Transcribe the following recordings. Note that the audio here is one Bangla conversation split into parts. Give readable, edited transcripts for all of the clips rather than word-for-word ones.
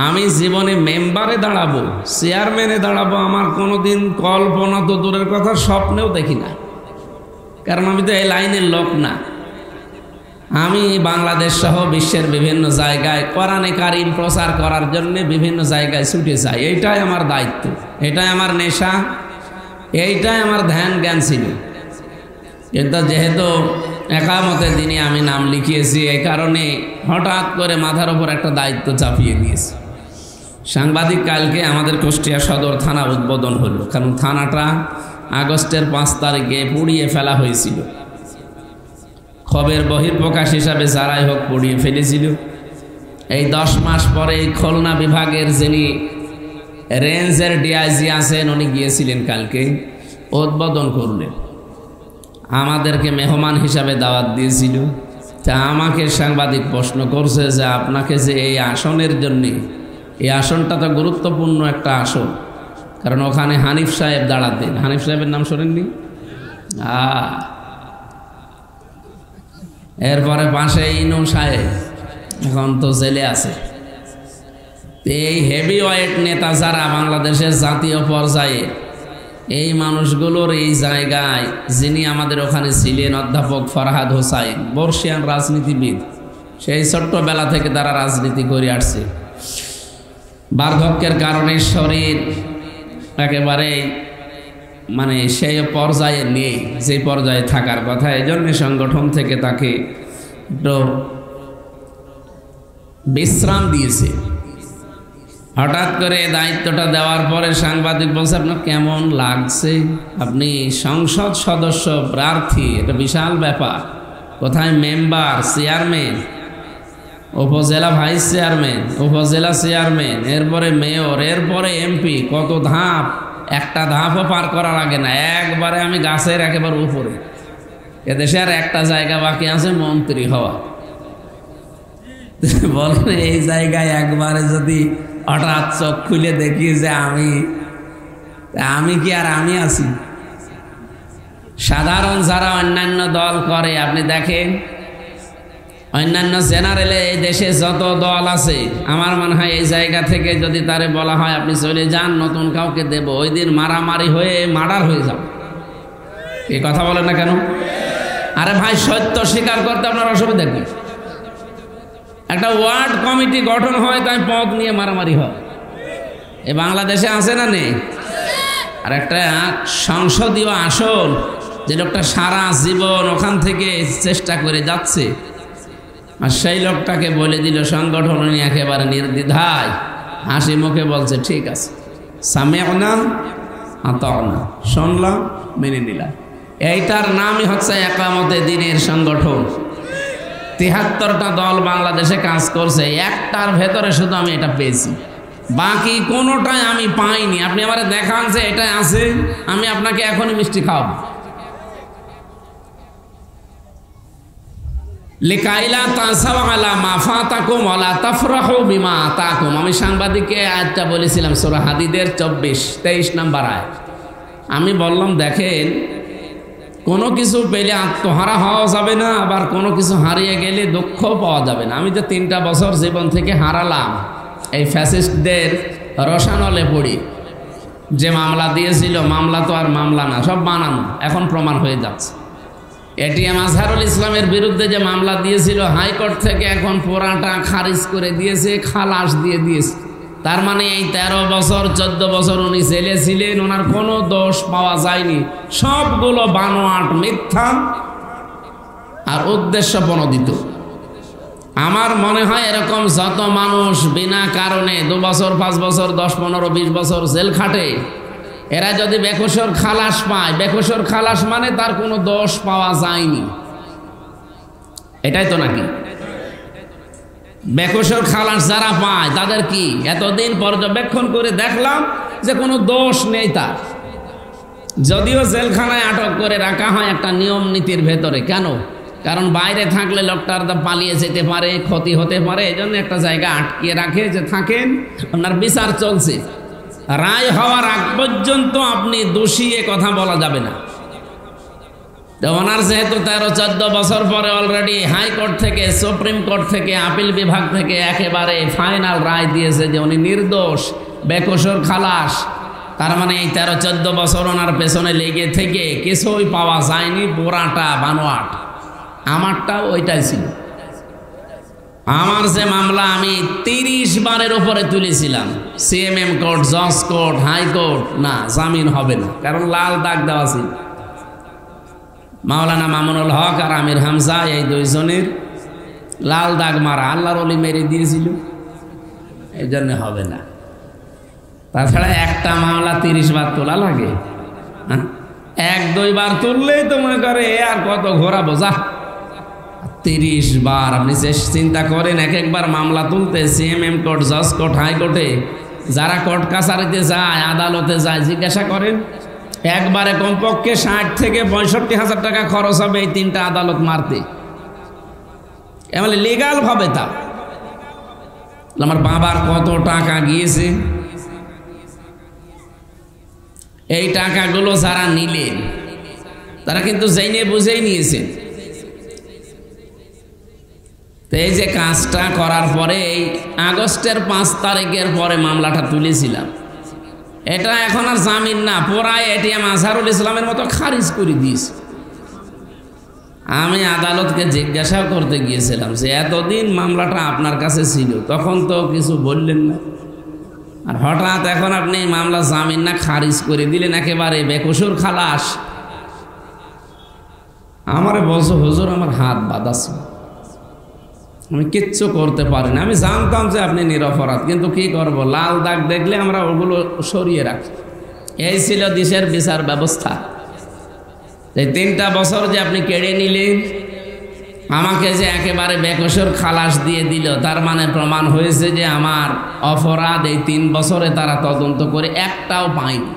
আমি জীবনে মেম্বারে দাঁড়াবো, চেয়ারম্যানে দাঁড়াবো, আমার কোনোদিন কল্পনা তো দূরের কথা, স্বপ্নেও দেখি না। কারণ আমি তো এই লাইনের লোক না। আমি বাংলাদেশ সহ বিশ্বের বিভিন্ন জায়গায় কোরআনে কারিম প্রচার করার জন্য বিভিন্ন জায়গায় ছুটে যাই। এইটাই আমার দায়িত্ব, এটাই আমার নেশা, এইটাই আমার ধ্যান জ্ঞান ছিল। কিন্তু যেহেতু একামতের দিনে আমি নাম লিখিয়েছি, এই কারণে হঠাৎ করে মাথার ওপর একটা দায়িত্ব চাপিয়ে দিয়েছি। সাংবাদিক কালকে আমাদের কুষ্টিয়া সদর থানা উদ্বোধন হলো, কারণ থানাটা আগস্টের 5 তারিখে পুড়িয়ে ফেলা হয়েছিল। খবরের বহির্প্রকাশ হিসাবে যারাই হোক পুড়িয়ে ফেলেছিল। এই 10 মাস পরে খুলনা বিভাগের যিনি রেঞ্জের ডিআইজি আছেন, উনি গিয়েছিলেন কালকে, উদ্বোধন করলেন। আমাদেরকে মেহমান হিসাবে দাওয়াত দিয়েছিল। তা আমাকে সাংবাদিক প্রশ্ন করছে যে আপনাকে যে এই আসনের জন্যে, এই আসনটা তো গুরুত্বপূর্ণ একটা আসন, কারণ ওখানে হানিফ সাহেব দাঁড়াতেন। হানিফ সাহেবের নাম শোনেননি? এরপরে পাশে ইনু সাহেব, এখন তো জেলে আছে। এই হেভি ওয়েট নেতা যারা বাংলাদেশের জাতীয় পর্যায়ে, এই মানুষগুলোর এই জায়গায় যিনি আমাদের ওখানে ছিলেন অধ্যাপক ফরহাদ হোসাইন, বর্ষিয়ান রাজনীতিবিদ, সেই ছোট্টবেলা থেকে তারা রাজনীতি করে আসছে। বার্ধক্যের কারণে শরীর একেবারে মানে সেই পর্যায়ে নেই যে পর্যায়ে থাকার কথা। এই জন্য সংগঠন থেকে তাকে একটু বিশ্রাম দিয়েছে। হঠাৎ করে দায়িত্বটা দেওয়ার পরে সাংবাদিক বলছে আপনার কেমন লাগছে? আপনি সংসদ সদস্য প্রার্থী, এটা বিশাল ব্যাপার। কোথায় মেম্বার, চেয়ারম্যান, উপজেলা ভাইস চেয়ারম্যান, উপজেলা চেয়ারম্যান, এরপরে মেয়র, এরপরে এমপি, কত ধাপ। একটা ধাপও পার করার আগে না, একবারে আমি গাছের একেবারে উপরে। এদেশে আর একটা জায়গা বাকি আছে, মন্ত্রী হওয়া। বলেন এই জায়গায় একবারে যদি হঠাৎ চোখ খুলে দেখি যে আমি কি আর আমি আছি? সাধারণ যারা অন্যান্য দল করে, আপনি দেখেন অন্যান্য জেনারেলে এই দেশে যত দল আছে, আমার মনে হয় এই জায়গা থেকে যদি তারে বলা হয় আপনি চলে যান, নতুন কাউকে দেব, ওই দিন মারামারি হয়ে মার্ডার হয়ে যাবে। এই কথা বলেন না কেন? আরে ভাই, সত্য স্বীকার করতে আপনার অসুবিধা কি? একটা ওয়ার্ড কমিটি গঠন হয়, তাই পদ নিয়ে মারামারি হয়। এ বাংলাদেশে আছে না নেই? আর একটা সংসদীয় আসন, যে লোকটা সারা জীবন ওখান থেকে চেষ্টা করে যাচ্ছে, আর সেই লোকটাকে বলে দিল সংগঠন নিয়ে একেবারে নির্দ্বিধায় হাসি মুখে বলছে ঠিক আছে, সামি'না আতা'না, শুনলাম মেনে নিলাম। এইটার নামই হচ্ছে একামতে দ্বীনের সংগঠন। ৭৩টা দল বাংলাদেশে কাজ করছে, একটার ভেতরে শুধু আমি এটা পেয়েছি, বাকি কোনোটাই আমি পাইনি। আপনি আমারে দেখান যে এটা আছে, আমি আপনাকে এখনই মিষ্টি খাওয়াবো। লিকাইলা তাসাও আলা মা ফাতাকুম ওয়ালা তাফরাহু বিমা আতাকুম। আমি সাংবাদিককে আয়াতটা বলেছিলাম সূরা হাদীদের ২৪-২৩ নম্বর আয়াত। আমি বললাম দেখেন, কোনো কিছু পেলে আত্মহারা হওয়া যাবে না, আবার কোনো কিছু হারিয়ে গেলে দুঃখ পাওয়া যাবে না। আমি যে 3টা বছর জীবন থেকে হারালাম, এই ফ্যাসিস্টদের রসানলে পড়ি। যে মামলা দিয়েছিল, মামলা তো আর মামলা না, সব বানানো, এখন প্রমাণ হয়ে যাচ্ছে। এটিএম আজহারুল ইসলামের বিরুদ্ধে যে মামলা দিয়েছিল, হাইকোর্ট থেকে এখন পুরাটা খারিজ করে দিয়েছে, খালাস দিয়ে দিয়েছে। তার মানে এই 13 বছর 14 বছর উনি জেলে ছিলেন, ওনার কোনো দোষ পাওয়া যায়নি, সবগুলো বানোয়াট, মিথ্যা আর উদ্দেশ্য প্রণোদিত। আমার মনে হয় এরকম যত মানুষ বিনা কারণে 2 বছর 5 বছর 10 15 20 বছর জেল খাটে, এরা যদি বেকসুর খালাস পায়, বেকসুর খালাস মানে তার কোনো দোষ পাওয়া যায়নি, এটাই তো নাকি? বেকসুর খালাস যারা পায় তাদের কি এতদিন পর্যবেক্ষণ করে দেখলাম যে কোনো দোষ নেই তার। যদিও জেলখানায় আটক করে রাখা হয় একটা নিয়ম নীতির ভেতরে। কেন? কারণ বাইরে থাকলে লোকটার পালিয়ে যেতে পারে, ক্ষতি হতে পারে, এই জন্য একটা জায়গা আটকিয়ে রাখে যে থাকেন, আপনার বিচার চলছে, রায় হওয়ার আগ পর্যন্ত আপনি দোষী এ কথা বলা যাবে না। তো ওনার যেহেতু 13-14 বছর পরে অলরেডি হাইকোর্ট থেকে, সুপ্রিম কোর্ট থেকে, আপিল বিভাগ থেকে একেবারে ফাইনাল রায় দিয়েছে যে উনি নির্দোষ, বেকসুর খালাস, তার মানে এই 13-14 বছর ওনার পেছনে লেগে থেকে কিছুই পাওয়া যায়নি, পোড়াটা বানোয়াট। আমারটাও ওইটাই ছিল। আমার যে মামলা আমি 30 বারের উপরে তুলেছিলাম, সিএমএম কোর্ট, জজ কোর্ট, হাইকোর্ট, না জামিন হবে না, কারণ লাল দাগ দেওয়া ছিল। মাওলানা মামুনুল হক আর আমির হামজা এই দুইজনের লাল দাগ মারা, আল্লাহর ওলি মেরে দিয়েছিল, এই জন্য হবে না। তাছাড়া একটা মামলা 30 বার তোলা লাগে, 1-2 বার তুললেই তো মনে করে আর কত ঘোরাবো, যা 30 বার। আপনি চিন্তা করেন, এক একবার মামলা তুলতে সিএমএম কোর্ট, জজ কোর্ট, হাইকোর্টে যারা কোর্ট কাছারিতে যায়, আদালতে যায়, জিজ্ঞাসা করেন, একবারে কমপক্ষে 60 থেকে 65 হাজার টাকা খরচ হবে এই 3টা আদালত মারতে, এমনি লিগাল ভাবে। তা আমার বাবার কত টাকা গিয়েছে, এই টাকাগুলো যারা নিলেন তারা কিন্তু জেনে বুঝেই নিয়েছেন। তো এই যে কাজটা করার পরে এই আগস্টের 5 তারিখের পরে মামলাটা তুলেছিলাম, এটা এখন আর জামিন না, পুরাই এটিএম আজহারুল ইসলামের মতো খারিজ করে দিয়েছে। আমি আদালতকে জিজ্ঞাসা করতে গিয়েছিলাম যে এতদিন মামলাটা আপনার কাছে ছিল, তখন তো কিছু বললেন না, আর হঠাৎ এখন আপনি মামলা জামিন না খারিজ করে দিলেন, একেবারে বেকসুর খালাস। আমারে বলছো হুজুর আমার হাত বাঁধা ছিল, আমি কিচ্ছু করতে পারি না। আমি জানতাম যে আপনি নিরপরাধ, কিন্তু কি করব, লাল দাগ দেখলে আমরা ওগুলো সরিয়ে রাখি। এই ছিল দেশের বিচার ব্যবস্থা। এই 3টা বছর যে আপনি কেড়ে নিলেন, আমাকে যে একেবারে বেকসুর খালাস দিয়ে দিল, তার মানে প্রমাণ হয়েছে যে আমার অপরাধ এই 3 বছরে তারা তদন্ত করে একটাও পায়নি।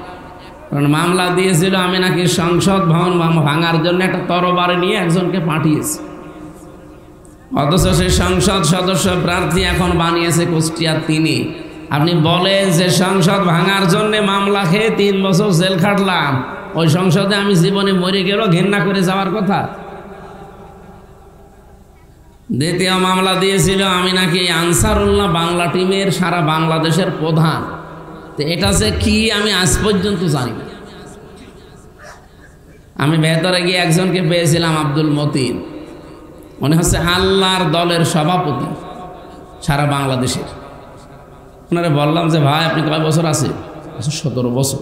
কারণ মামলা দিয়েছিল আমি নাকি সংসদ ভবন ভাঙার জন্য একটা তরবারি নিয়ে একজনকে পাঠিয়েছি, অথচ সেই সংসদ সদস্য প্রার্থী এখন বানিয়েছে কুষ্টিয়ার তিনি। আপনি বলেন যে সংসদ ভাঙার জন্য মামলা খেয়ে 3 বছর জেল খাটলাম, ওই সংসদে আমি জীবনে মরে গেলেও ঘেন্না করে যাওয়ার কথা। দ্বিতীয় মামলা দিয়েছিল আমি নাকি আনসারুল্লাহ বাংলা টিমের সারা বাংলাদেশের প্রধান। তো এটা যে কি আমি আজ পর্যন্ত জানি না। আমি ভেতরে গিয়ে একজনকে পেয়েছিলাম, আব্দুল মতিন, মনে হচ্ছে আল্লাহর দলের সভাপতি সারা বাংলাদেশের। ওনারে বললাম যে ভাই আপনি কয় বছর আছে? 17 বছর।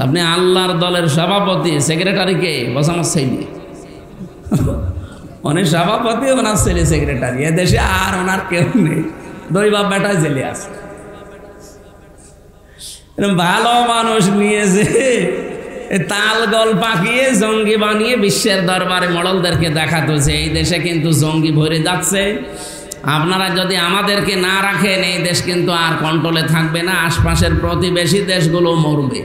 আপনি আল্লাহর দলের সভাপতি, সেক্রেটারিকে? বস আমার ছেলে। উনি সভাপতি, ওনার ছেলে সেক্রেটারি। এদেশে আর ওনার কেউ নেই, 2 বাপ বেটা জেলে আছে। ভালো মানুষ নিয়েছে, তাল গল পাকিয়ে জঙ্গি বানিয়ে বিশ্বের দরবারে মডলদেরকে দেখাতো যে এই দেশে কিন্তু জঙ্গি ভরে যাচ্ছে, আপনারা যদি আমাদেরকে না রাখেন এই দেশ কিন্তু আর কন্ট্রোলে থাকবে না, আশপাশের প্রতিবেশী দেশগুলো মরবে।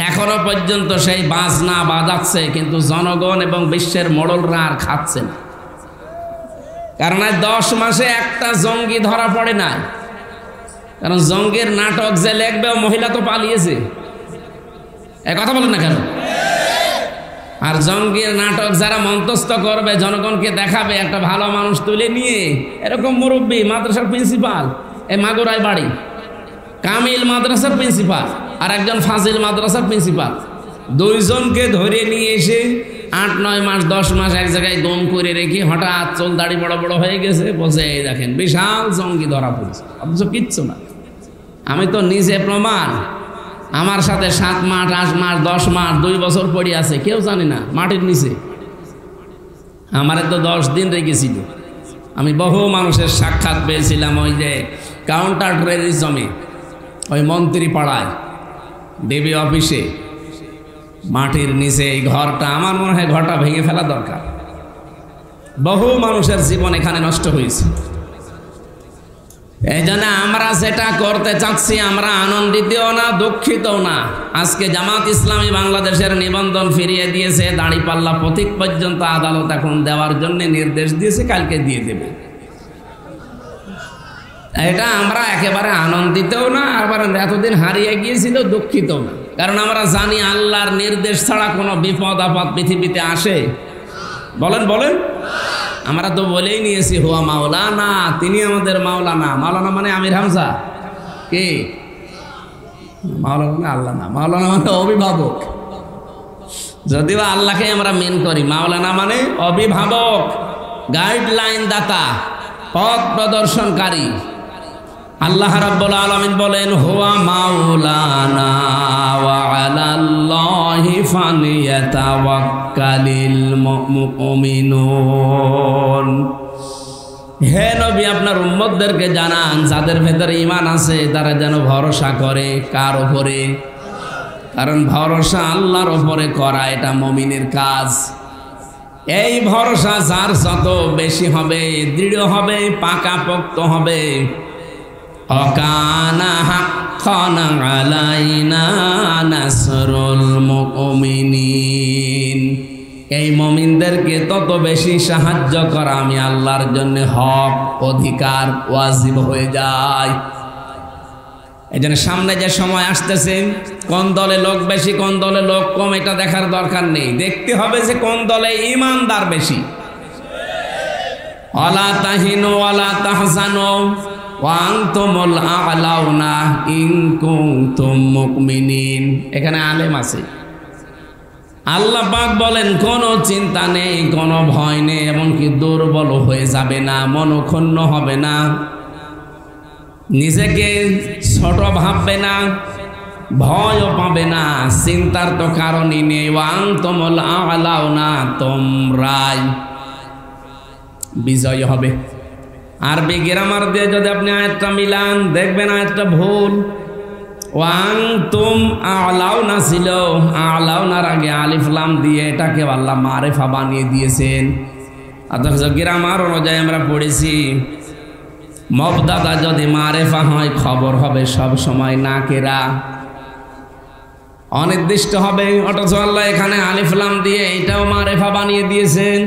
এখনো পর্যন্ত সেই বাজনা বাজাচ্ছে, কিন্তু জনগণ এবং বিশ্বের মডলরা আর খাচ্ছে না। কারণ 10 মাসে একটা জঙ্গি ধরা পড়ে না, কারণ জঙ্গির নাটক যে লিখবে মহিলা তো পালিয়েছে। কথা বলেন না কেন? আর জঙ্গির নাটক যারা মন্তস্থ করবে, জনগণকে দেখাবে একটা ভালো মানুষ তুলে নিয়ে, এরকম মুরব্বী মাদ্রাসার প্রিন্সিপাল, এই মাগুরায় বাড়ি, কামিল মাদ্রাসার প্রিন্সিপাল আর একজন ফাজিল মাদ্রাসার প্রিন্সিপাল, 2 জনকে ধরে নিয়ে এসে 8-9 মাস 10 মাস এক জায়গায় দম করে রেখে হঠাৎ চুল দাড়ি বড় বড় হয়ে গেছে, বসে এই দেখেন বিশাল জঙ্গি ধরা পড়েছে, অথচ কিচ্ছু না। আমি তো নিজে প্রমাণ, আমার সাথে 7 মাস 8 মাস 10 মাস 2 বছর পড়ে আছে, কেউ জানে না, মাটির নিচে। আমারে তো 10 দিন রেখেছিল। আমি বহু মানুষের সাক্ষাৎ পেয়েছিলাম ওই যে কাউন্টার টেররিজমে, ওই মন্ত্রী পাড়ায়, ডিবি অফিসে, মাটির নিচে এই ঘরটা, আমার মনে হয় ঘরটা ভেঙে ফেলা দরকার। বহু মানুষের জীবন এখানে নষ্ট হয়েছে। এই জন্য আমরা যেটা করতে চাচ্ছি, আমরা আনন্দিতও না, দুঃখিতও না। আজকে জামাত ইসলামী বাংলাদেশের নিবন্ধন ফিরিয়ে দিয়েছে, দাঁড়িপাল্লা প্রতীক পর্যন্ত আদালত এখন দেওয়ার জন্য নির্দেশ দিয়েছে, কালকে দিয়ে দেবে। এটা আমরা একেবারে আনন্দিতও না, আবার এতদিন হারিয়ে গিয়েছিল, দুঃখিতও না। কারণ আমরা জানি আল্লাহর নির্দেশ ছাড়া কোনো বিপদ আপদ পৃথিবীতে আসে? বলেন বলেন। আমরা তো বলেই নিয়েছি হুয়া মাওলানা, তিনি আমাদের মাওলানা। মাওলানা মানে আমির হামজা কে? মাওলানা মানে আল্লাহ না, মাওলানা মানে অভিভাবক। যদিও আল্লাহকে আমরা মেন করি, মাওলানা মানে অভিভাবক, গাইডলাইন দাতা, পথ প্রদর্শনকারী। আল্লাহ রাব্বুল আলামিন বলেন হুয়া মাওলানা ওয়া আলাল্লাহি ফালিয়াতাওয়াক্কালিল মুমিনুন। হে নবী, আপনার উম্মতদেরকে জানান যাদের ভেতরে ঈমান আছে তারা যেন ভরসা করে। কার উপরে? কারণ ভরসা আল্লাহর উপরে করা এটা মুমিনের কাজ। এই ভরসা যার যত বেশি হবে, দৃঢ় হবে, পাকাপোক্ত হবে, অকানা হাক্কান আলাইনা নাসরুল মুমিনিন, এই মুমিনদেরকে তত বেশি সাহায্য করা আমি আল্লাহর জন্য হক, অধিকার, ওয়াজিব হয়ে যায়। এই জন্য সামনে যে সময় আসতেছে, কোন দলে লোক বেশি কোন দলে লোক কম এটা দেখার দরকার নেই। দেখতে হবে যে কোন দলে ঈমানদার বেশি। ওয়ালা তাহিনু ওয়ালা তাহজানু ওয়া আনতুমুল আ'লাউনা ইন কুনতুম মুমিনিন। এখানে আলেম আছে। আল্লাহ পাক বলেন কোনো চিন্তা নেই, কোনো ভয় নেই, এমনকি দুর্বল হয়ে যাবে না, মনক্ষুণ্ণ হবে না, নিজেকে ছোট ভাববে না, ভয়ও পাবে না, চিন্তার তো কারণই নেই। ওয়া আনতুমুল আ'লাউনা, তোমরাই বিজয় হবে। আরবি গ্রামার দিয়ে যদি আপনি আয়াতটা মিলান দেখবেন আয়াতটা ভুল। ওয়ান্তুম আ'লাউনা ছিল, আ'লাউনার আগে আলিফ লাম দিয়ে এটাকে আল্লাহ মারেফা বানিয়ে দিয়েছেন। অথচ গ্রামার অনুযায়ী আমরা পড়েছি মবদাদা যদি মারেফা হয় খবর হবে সব সময় নাকেরা, অনির্দিষ্ট হবে। অথচ আল্লাহ এখানে আলিফ লাম দিয়ে এটাও মারেফা বানিয়ে দিয়েছেন।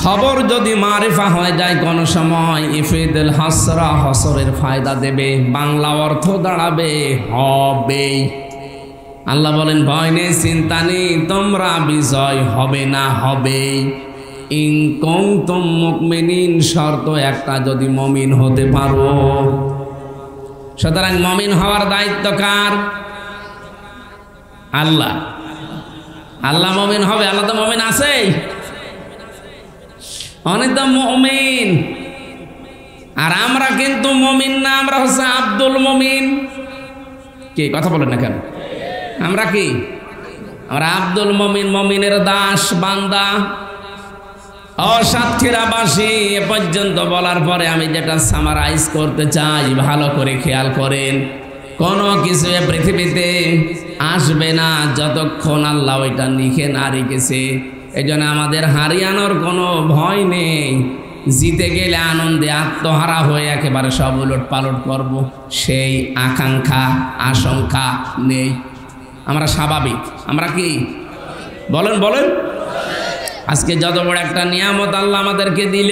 খবর যদি মারিফা হয়ে যায় কোন সময়, ইফিদুল হাসরা, হসরের ফায়দা দেবে, বাংলা অর্থ দাঁড়াবে হবে। আল্লাহ বলেন ভয় নেই, চিন্তা নেই, তোমরা বিজয় হবে না, হবে। ইন কুনতুম মুমিনিন, শর্ত একটা, যদি মুমিন হতে পারো। সুতরাং মুমিন হওয়ার দায়িত্ব কার? আল্লাহ। আল্লাহ মুমিন হবে। আল্লাহ তো মুমিন আছে, অনেক তো মুমিন। আর আমরা কিন্তু মুমিন না, আমরা হচ্ছে আব্দুল মুমিন। কি কথা বলেন না কেন? আমরা কি? আমরা আব্দুল মুমিন, মুমিনের দাস, বান্দা, অসাতক্ষীরাবাসী। এ পর্যন্ত বলার পরে আমি যেটা সামারাইজ করতে চাই, ভালো করে খেয়াল করেন। কোনো কিছু পৃথিবীতে আসবে না যতক্ষণ আল্লাহ ওইটা লিখে না রেখেছে। এই জন্য আমাদের হারিয়ানোর কোনো ভয় নেই। জিতে গেলে আনন্দে আত্মহারা হয়ে একেবারে সব উলট পালট করব, সেই আকাঙ্ক্ষা আশঙ্কা নেই। আমরা স্বাভাবিক। আমরা কি? বলেন বলেন। আজকে যত বড় একটা নিয়ামত আল্লাহ আমাদেরকে দিল,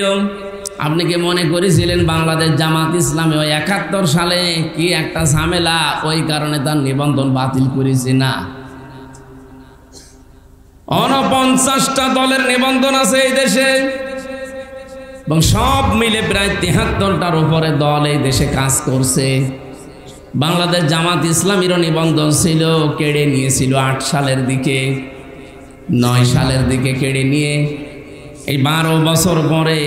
আপনি কি মনে করেছিলেন বাংলাদেশ জামাত ইসলামী ওই ৭১ সালে কি একটা ঝামেলা, ওই কারণে তার নিবন্ধন বাতিল করেছে? না, ৪৯টা দলের নিবন্ধন আছে এই দেশে, এবং সব মিলে প্রায় ৭৩টার উপরে দল এই দেশে কাজ করছে। বাংলাদেশ জামাত ইসলামীরও নিবন্ধন ছিল, কেড়ে নিয়েছিল ৮ সালের দিকে, ৯ সালের দিকে কেড়ে নিয়ে এই ১২ বছর পরে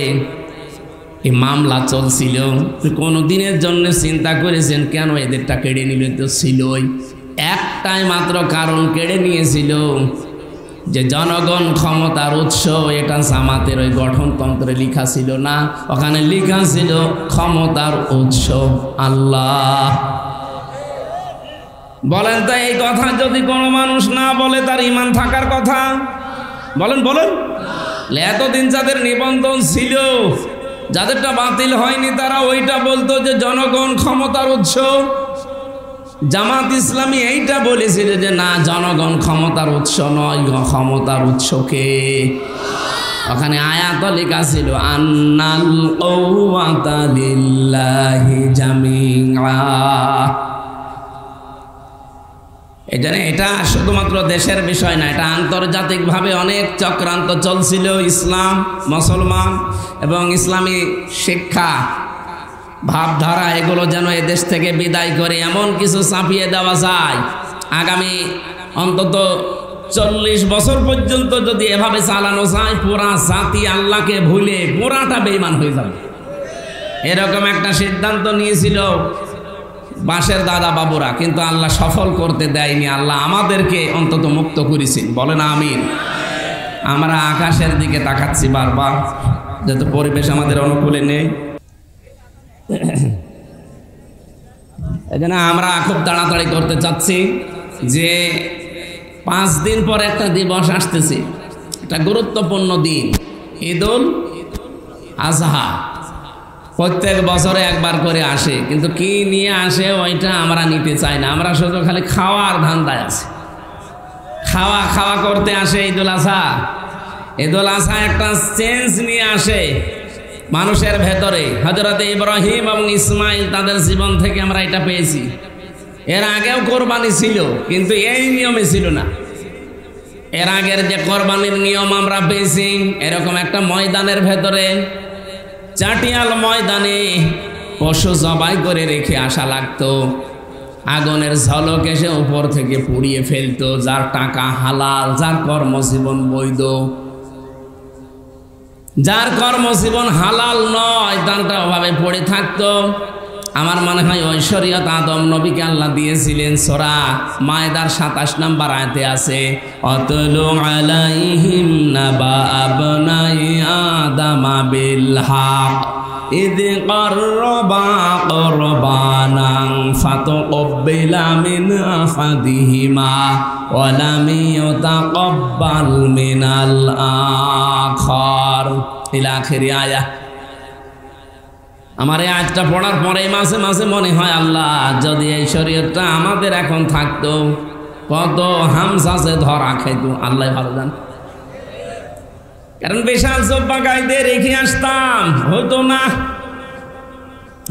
এই মামলা চলছিল। কোনো দিনের জন্য চিন্তা করেছেন কেন এদেরটা কেড়ে নিল? তো ছিলই একটাই মাত্র কারণ, কেড়ে নিয়েছিল যে জনগণ ক্ষমতার উৎস। এটা জামাতের ওই গঠনতন্ত্রে লেখা ছিল না, ওখানে লেখা ছিল ক্ষমতার উৎস আল্লাহ। বলেন তো এই কথা যদি কোনো মানুষ না বলে তার ঈমান থাকার কথা? বলেন বলেন। এতদিন যাদের নিবন্ধন ছিল, যাদেরটা বাতিল হয়নি, তারা ওইটা বলতো যে জনগণ ক্ষমতার উৎস। জামাত ইসলামী এইটা বলেছিল যে না, জনগণ ক্ষমতার উৎস নয়, ক্ষমতার উৎসকে। ওখানে আয়াত লেখা ছিল আন্নাল কুওয়াতা লিল্লাহি জামিআ। এই জন্য এটা শুধুমাত্র দেশের বিষয় না, এটা আন্তর্জাতিকভাবে অনেক চক্রান্ত চলছিল। ইসলাম, মুসলমান এবং ইসলামী শিক্ষা ভাবধারা এগুলো যেন এদেশ থেকে বিদায় করে এমন কিছু চাপিয়ে দেওয়া যায়, আগামী অন্তত 40 বছর পর্যন্ত যদি এভাবে চালানো যায়, পুরা জাতি আল্লাহকে ভুলে পুরাটা বেঈমান হয়ে যাবে। এরকম একটা সিদ্ধান্ত নিয়েছিল বাঁশের দাদা বাবুরা, কিন্তু আল্লাহ সফল করতে দেয়নি। আল্লাহ আমাদেরকে অন্তত মুক্ত করেছেন, বলেন আমিন। আমরা আকাশের দিকে তাকাচ্ছি বারবার, যেহেতু পরিবেশ আমাদের অনুকূলে নেই। এজন্য আমরা খুব তাড়াতাড়ি করতে চাচ্ছি যে 5 দিন পর একটা দিবস আসতেছে, একটা গুরুত্বপূর্ণ দিন, ঈদুল আজহা। প্রত্যেক বছরে একবার করে আসে, কিন্তু কি নিয়ে আসে ওইটা আমরা নিতে চাই না। আমরা শুধু খালি খাওয়ার ধান্দায় আছি, খাওয়া খাওয়া করতে আসে ঈদুল আজহা। ঈদুল আজহা একটা চেঞ্জ নিয়ে আসে মানুষের ভেতরে। হযরত ইব্রাহিম এবং ইসমাইল তাদের জীবন থেকে আমরা এটা পেয়েছি। এর আগেও কোরবানি ছিল, কিন্তু এই নিয়মে ছিল না। এর আগের যে কোরবানির নিয়ম আমরা পেয়েছি, এরকম একটা ময়দানের ভেতরে, চাটিয়াল ময়দানে পশু জবাই করে রেখে আসা লাগতো। আগুনের ঝলক এসে উপর থেকে পুড়িয়ে ফেলতো। যার টাকা হালাল, যার কর্মজীবন বৈধ, যার কর্মজীবন হালাল নয়, তারটা অভাবে পড়ে থাকতো। আমার মনে হয় ঐশ্বরিয়ত আদম নবীকে আল্লাহ দিয়েছিলেন। সূরা মায়দার 27 নম্বর আয়াতে আছে, অতলু আলাইহিম নাবা আবনাই আদামা বিল হক ইদ করবা কুরবানান ফাতুকবিলা মিন আহাদিহিমা ওয়া লাম ইউতাকাব্বাল মিনাল আখার ইলা আখিরি আয়া। আমার এই আয়াতটা পড়ার পরে মাঝে মাঝে মনে হয়, আল্লাহ যদি এই শরীয়তটা আমাদের এখন থাকতো, কত হামসাসে ধরা খাইতো, আল্লাহ ভালো জান। কারণ বিশাল জব্বা গাইতে রেখে আসতাম, হতো না।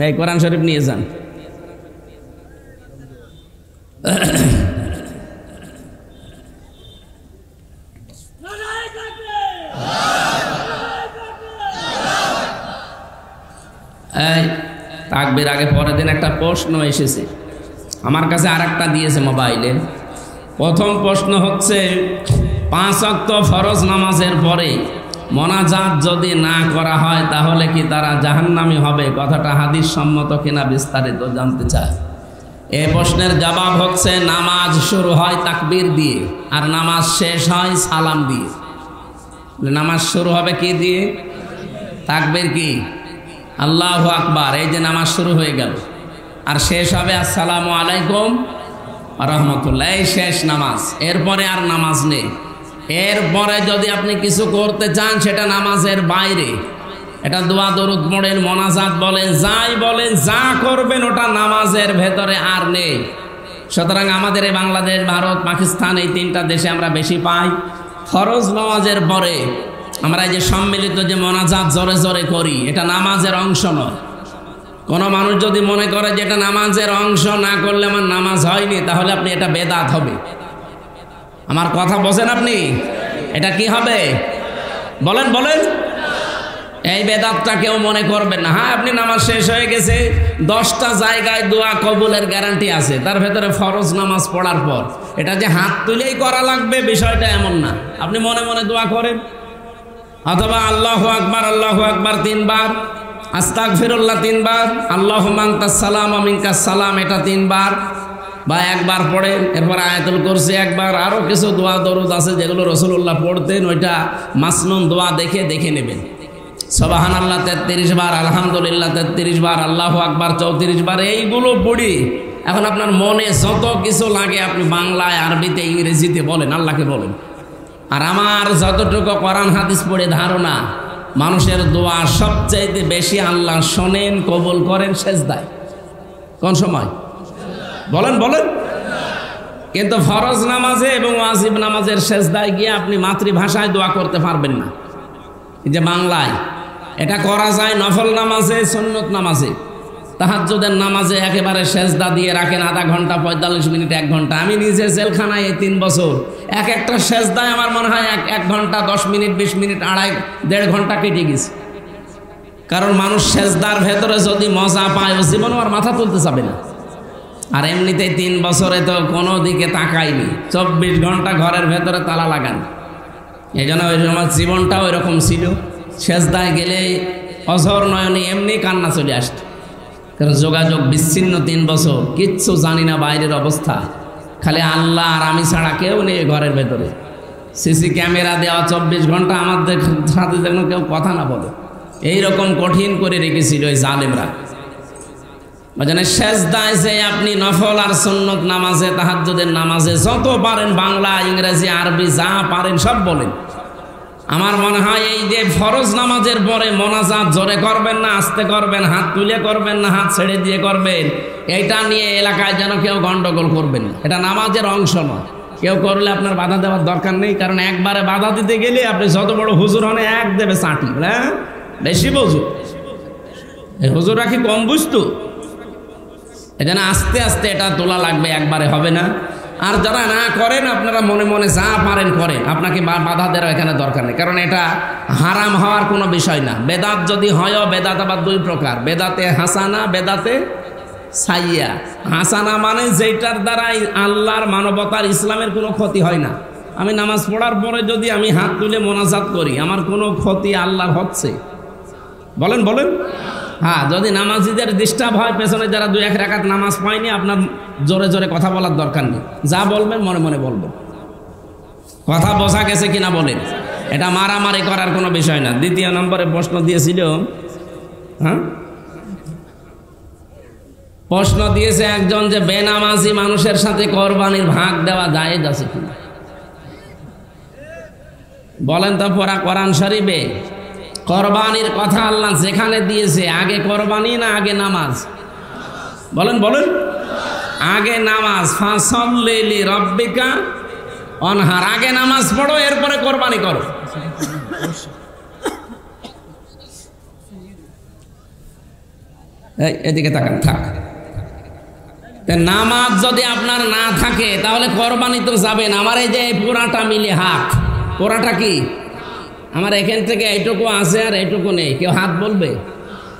এই কোরআন শরীফ নিয়ে যান। এই তাকবীর আগে পরের দিন একটা প্রশ্ন এসেছে আমার কাছে, আর একটা দিয়েছে মোবাইলে। প্রথম প্রশ্ন হচ্ছে, 5 ওয়াক্ত ফরজ নামাজের পরে মোনাজাত যদি না করা হয় তাহলে কি তারা জাহান্নামী হবে? কথাটা হাদিস সম্মত কিনা বিস্তারিত জানতে চায়। এই প্রশ্নের জবাব হচ্ছে, নামাজ শুরু হয় তাকবীর দিয়ে আর নামাজ শেষ হয় সালাম দিয়ে। নামাজ শুরু হবে কি দিয়ে? তাকবীর কি? আল্লাহু আকবার, এই যে নামাজ শুরু হয়ে গেল, আর শেষ হবে আসসালামু আলাইকুম রাহমাতুল্লাহ, এই শেষ নামাজ। এরপরে আর নামাজ নেই। এরপরে যদি আপনি কিছু করতে চান সেটা নামাজের বাইরে, এটা দোয়া দরুদ পড়েন, মোনাজাত বলেন, যাই বলেন, যা করবেন ওটা নামাজের ভেতরে আর নেই। সুতরাং আমাদের এই বাংলাদেশ, ভারত, পাকিস্তান, এই 3টা দেশে আমরা বেশি পাই। ফরজ নামাজের পরে আমরা এই যে সম্মিলিত যে মোনাজাত জোরে জোরে করি, এটা নামাজের অংশ নয়। কোনো মানুষ যদি মনে করে যে এটা নামাজের অংশ, না করলে আমার নামাজ হয়নি, তাহলে আপনি এটা বেদাত হবে। আমার কথা বোঝেন আপনি? এটা কি হবে বলেন বলেন? এই বেদাতটা কেউ মনে করবেন না। হ্যাঁ, আপনি নামাজ শেষ হয়ে গেছে, 10টা জায়গায় দোয়া কবুলের গ্যারান্টি আছে, তার ভেতরে ফরজ নামাজ পড়ার পর এটা যে হাত তুলেই করা লাগবে বিষয়টা এমন না। আপনি মনে মনে দোয়া করেন, অথবা আল্লাহু আকবার 3 বার, আস্তাগফিরুল্লাহ 3 বার, আল্লাহুম্মা আনতাস সালাম ওয়া মিনকাস সালাম এটা 3 বার, বা একবার পড়েন। এরপর আয়াতুল কুরসি একবার, আরও কিছু দোয়া দরুদ আছে যেগুলো রাসূলুল্লাহ পড়তেন, ওইটা মাসনুন দোয়া দেখে নেবেন। সুবহানাল্লাহ 33 বার, আলহামদুলিল্লাহ 33 বার, আল্লাহু আকবার 34 বার, এইগুলো পড়ি। এখন আপনার মনে যত কিছু লাগে আপনি বাংলায়, আরবিতে, ইংরেজিতে বলেন, আল্লাহকে বলেন। আর আমার যতটুকু কোরআন হাদিস পড়ে ধারণা, মানুষের দোয়া সবচাইতে বেশি আল্লাহ শোনেন, কবুল করেন সেজদায়। কোন সময় বলেন বলেন? কিন্তু ফরজ নামাজে এবং ওয়াজিব নামাজের সেজদায় গিয়ে আপনি মাতৃভাষায় দোয়া করতে পারবেন না, যে বাংলায়। এটা করা যায় নফল নামাজে, সুন্নত নামাজে। তাহাজ্জুদের নামাজে একেবারে সেজদা দিয়ে রাখেন আধা ঘন্টা, 45 মিনিট, 1 ঘন্টা। আমি নিজে জেলখানায় এই 3 বছর এক একটা সেজদায় আমার মনে হয় 1 ঘন্টা 10 মিনিট, 20 মিনিট, 1.5 ঘন্টা কেটে গেছে। কারণ মানুষ সেজদার ভেতরে যদি মজা পায়, ও জীবনে আর মাথা তুলতে যাবে না। আর এমনিতেই 3 বছরে তো কোনো দিকে তাকাইনি, 24 ঘন্টা ঘরের ভেতরে তালা লাগান। এই জন্য ওই আমার জীবনটাও এরকম ছিল। সেজদায় গেলে অঝর নয়নে এমনি কান্না চলে আসত। কারণ যোগাযোগ বিচ্ছিন্ন 3 বছর, কিচ্ছু জানি না বাইরের অবস্থা, খালি আল্লাহ আর আমি ছাড়া কেউ নেই ঘরের ভেতরে। সিসি ক্যামেরা দেওয়া 24 ঘন্টা, আমাদের সাথে যেন কেউ কথা না বলে, এইরকম কঠিন করে রেখেছিল ওই জালেমরা। সেজদায় যে আপনি নফল আর সুন্নত নামাজে, তাহাজ্জুদের নামাজে যত পারেন বাংলা, ইংরেজি, আরবি যা পারেন সব বলেন। আমার মনে হয় এই যে ফরজ নামাজের পরে মোনাজাত জোরে করবেন না আস্তে করবেন, হাত তুলে করবেন না হাত ছেড়ে দিয়ে করবেন, এইটা নিয়ে এলাকায় যেন কেউ গন্ডগোল করবেন না। এটা নামাজের অংশ নয়। কেউ করলে আপনার বাধা দেওয়ার দরকার নেই, কারণ একবারে বাধা দিতে গেলে আপনি যত বড় হুজুর হন এক দেবে চাটি। হ্যাঁ, বেশি বুঝু, হুজুররা কি কম বুঝতো? এই জন্য আস্তে আস্তে এটা তোলা লাগবে, একবারে হবে না। আর যারা না করেন আপনারা মনে মনে যা পারেন করেন, আপনাকে বাধা দেওয়ার এখানে দরকার নেই, কারণ এটা হারাম হওয়ার কোনো বিষয় না। বেদাত যদি হয়, বেদাত আবার 2 প্রকার, বেদাতে হাসানা, বেদাতে সাইয়া। হাসানা মানে যেটার দ্বারাই আল্লাহর, মানবতার, ইসলামের কোনো ক্ষতি হয় না। আমি নামাজ পড়ার পরে যদি আমি হাত তুলে মোনাজাত করি, আমার কোনো ক্ষতি আল্লাহর হচ্ছে? বলেন বলেন। হ্যাঁ, যদি নামাজিদের ডিস্টার্ব হয়, পেছনে যারা 2-1 রাকাত নামাজ পায়নি, আপনার জোরে জোরে কথা বলার দরকার নেই, যা বলবেন মনে মনে বলবেন। কথা বোঝা গেছে কিনা বলেন? এটা মারামারি করার কোনো বিষয় না। 2 নম্বরে প্রশ্ন দিয়েছিল, হ্যাঁ, প্রশ্ন দিয়েছে একজন যে বেনামাজি মানুষের সাথে কোরবানির ভাগ দেওয়া জায়েজ আছে কিনা? বলেন তো পড়া কোরআন শরীফে কোরবানির কথা আল্লাহ যেখানে দিয়েছে, আগে কোরবানি না আগে নামাজ? বলেন বলেন। আগে নামাজ, ফাসাল্লি লিরাব্বিকা ওয়ানহার, আগে নামাজ পড়ো, এরপরে কোরবানি করো। এদিকে তাকান, থাক। নামাজ যদি আপনার না থাকে তাহলে কোরবানি তো যাবেন। আমার এই যে পুরাটা মিলে হাত, পুরাটা কি আমার এখান থেকে এইটুকু আছে আর এইটুকু নেই, কেউ হাত বলবে?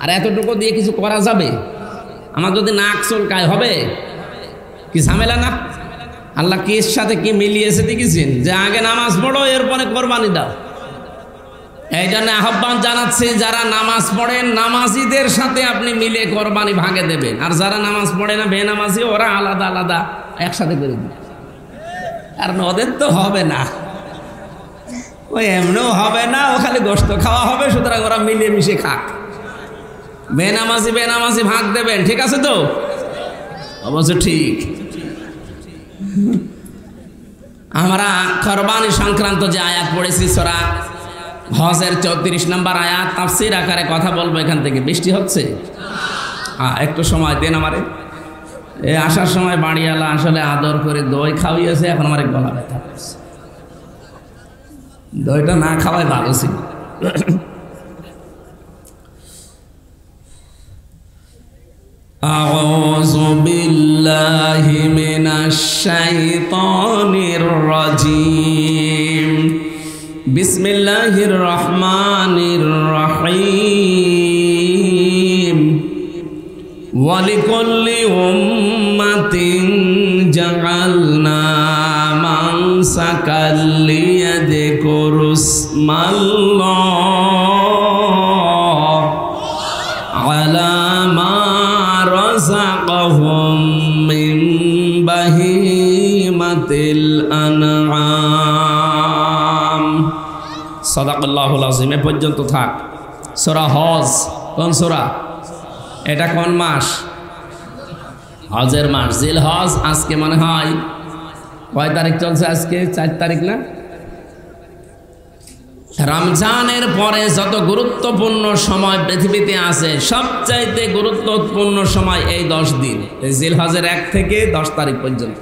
আর এতটুকু দিয়ে কিছু করা যাবে? আমার যদি নাক চুলকায় হবে? কি ঝামেলা না? আল্লাহ কির সাথে কি মিলিয়েছে দেখেছেন, যে আগে নামাজ পড়ো এরপরে কোরবানি দাও। এই জন্য আহ্বান জানাচ্ছি, যারা নামাজ পড়েন নামাজিদের সাথে আপনি মিলে কোরবানি ভাগে দেবেন, আর যারা নামাজ পড়ে না বেনামাজি, ওরা আলাদা আলাদা একসাথে করে দিন। কারণ ওদের তো হবে না, ওই এমনও হবে না, ও খালি গোশত খাওয়া হবে, সুতরাং ওরা মিলিয়ে মিশে খাক। বেনামাজি বেনামাজি ভাগ দেবেন, ঠিক আছে তো? অবশ্য ঠিক। আমরা কোরবানি সংক্রান্ত যে আয়াত পড়েছি সূরা হজের 34 নম্বর আয়াত, তাফসীর আকারে কথা বলবো এখান থেকে। বৃষ্টি হচ্ছে, একটু সময় দেন আমারে। এই আসার সময় বাড়িওয়ালা আসলে আদর করে দই খাওয়িয়েছে, এখন আমার গলা ব্যথা করছে। দইটা না খাওয়াই ভালো ছিল। আউযু বিল্লাহি মিনাশ শাইতানির রাজীম। বিসমিল্লাহির রহমানির রহিম। ওয়ালিকুল্লি উম্মাতিন জাআলনা মানসাকাল লিয়াযকুরু ইসমাল্লাহ আলা মা রাযাকাহুম মিন বাহিমাতিল আনআম। সাদাকাল্লাহুল আযীম। এ পর্যন্ত থাক। সূরা হজ কোন সূরা? এটা কোন মাস? হজের মাস, জিলহজ। আজকে মনে হয় কয় তারিখ চলছে? আজকে 4 তারিখ না? রমজানের পরে যত গুরুত্বপূর্ণ সময় পৃথিবীতে আছে, সবচাইতে গুরুত্বপূর্ণ সময় এই 10 দিন, জিলহজের 1 থেকে 10 তারিখ পর্যন্ত।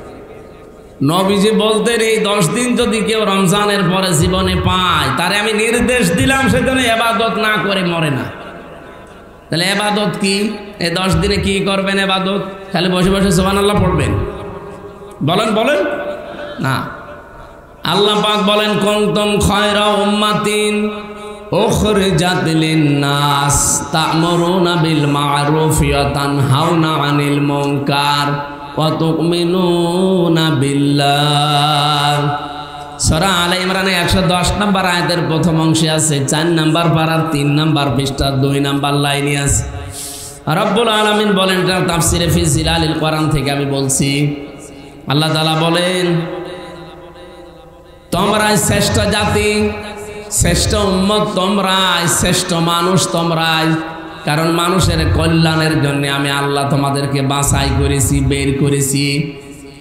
নবীজি বলতেন, এই 10 দিন যদি কেউ রমজানের পরে জীবনে পায়, তারে আমি নির্দেশ দিলাম সে যেন ইবাদত না করে মরে না। তাহলে এবাদত কি? এই 10 দিনে কি করবেন এবাদত? খালি বসে বসে সুবহানাল্লাহ পড়বেন? বলেন বলেন না। আল্লাহ পাক বলেন কুনতুম খায়রা উম্মাতিন উখরিজাত লিন-নাস তা'মুরুনা বিল মা'রুফ ওয়া তানহাউনা আনিল মুনকার ওয়া তু'মিনুনা বিল্লাহ। সূরা আলে ইমরানে 110 নম্বর আয়াতের প্রথম অংশে আছে, 4 নম্বর পারার 3 নম্বর পৃষ্ঠার 2 নম্বর লাইনে আছে। রব্বুল আলামিন বলেন, এটা তাফসিরে ফি জিলালিল কোরআন থেকে আমি বলছি। আল্লাহ তাআলা বলেন, তোমরাই শ্রেষ্ঠ জাতি, শ্রেষ্ঠ উম্মত তোমরাই, শ্রেষ্ঠ মানুষ তোমরাই। কারণ মানুষের কল্যাণের জন্য আমি আল্লাহ তোমাদেরকে বাছাই করেছি, বের করেছি,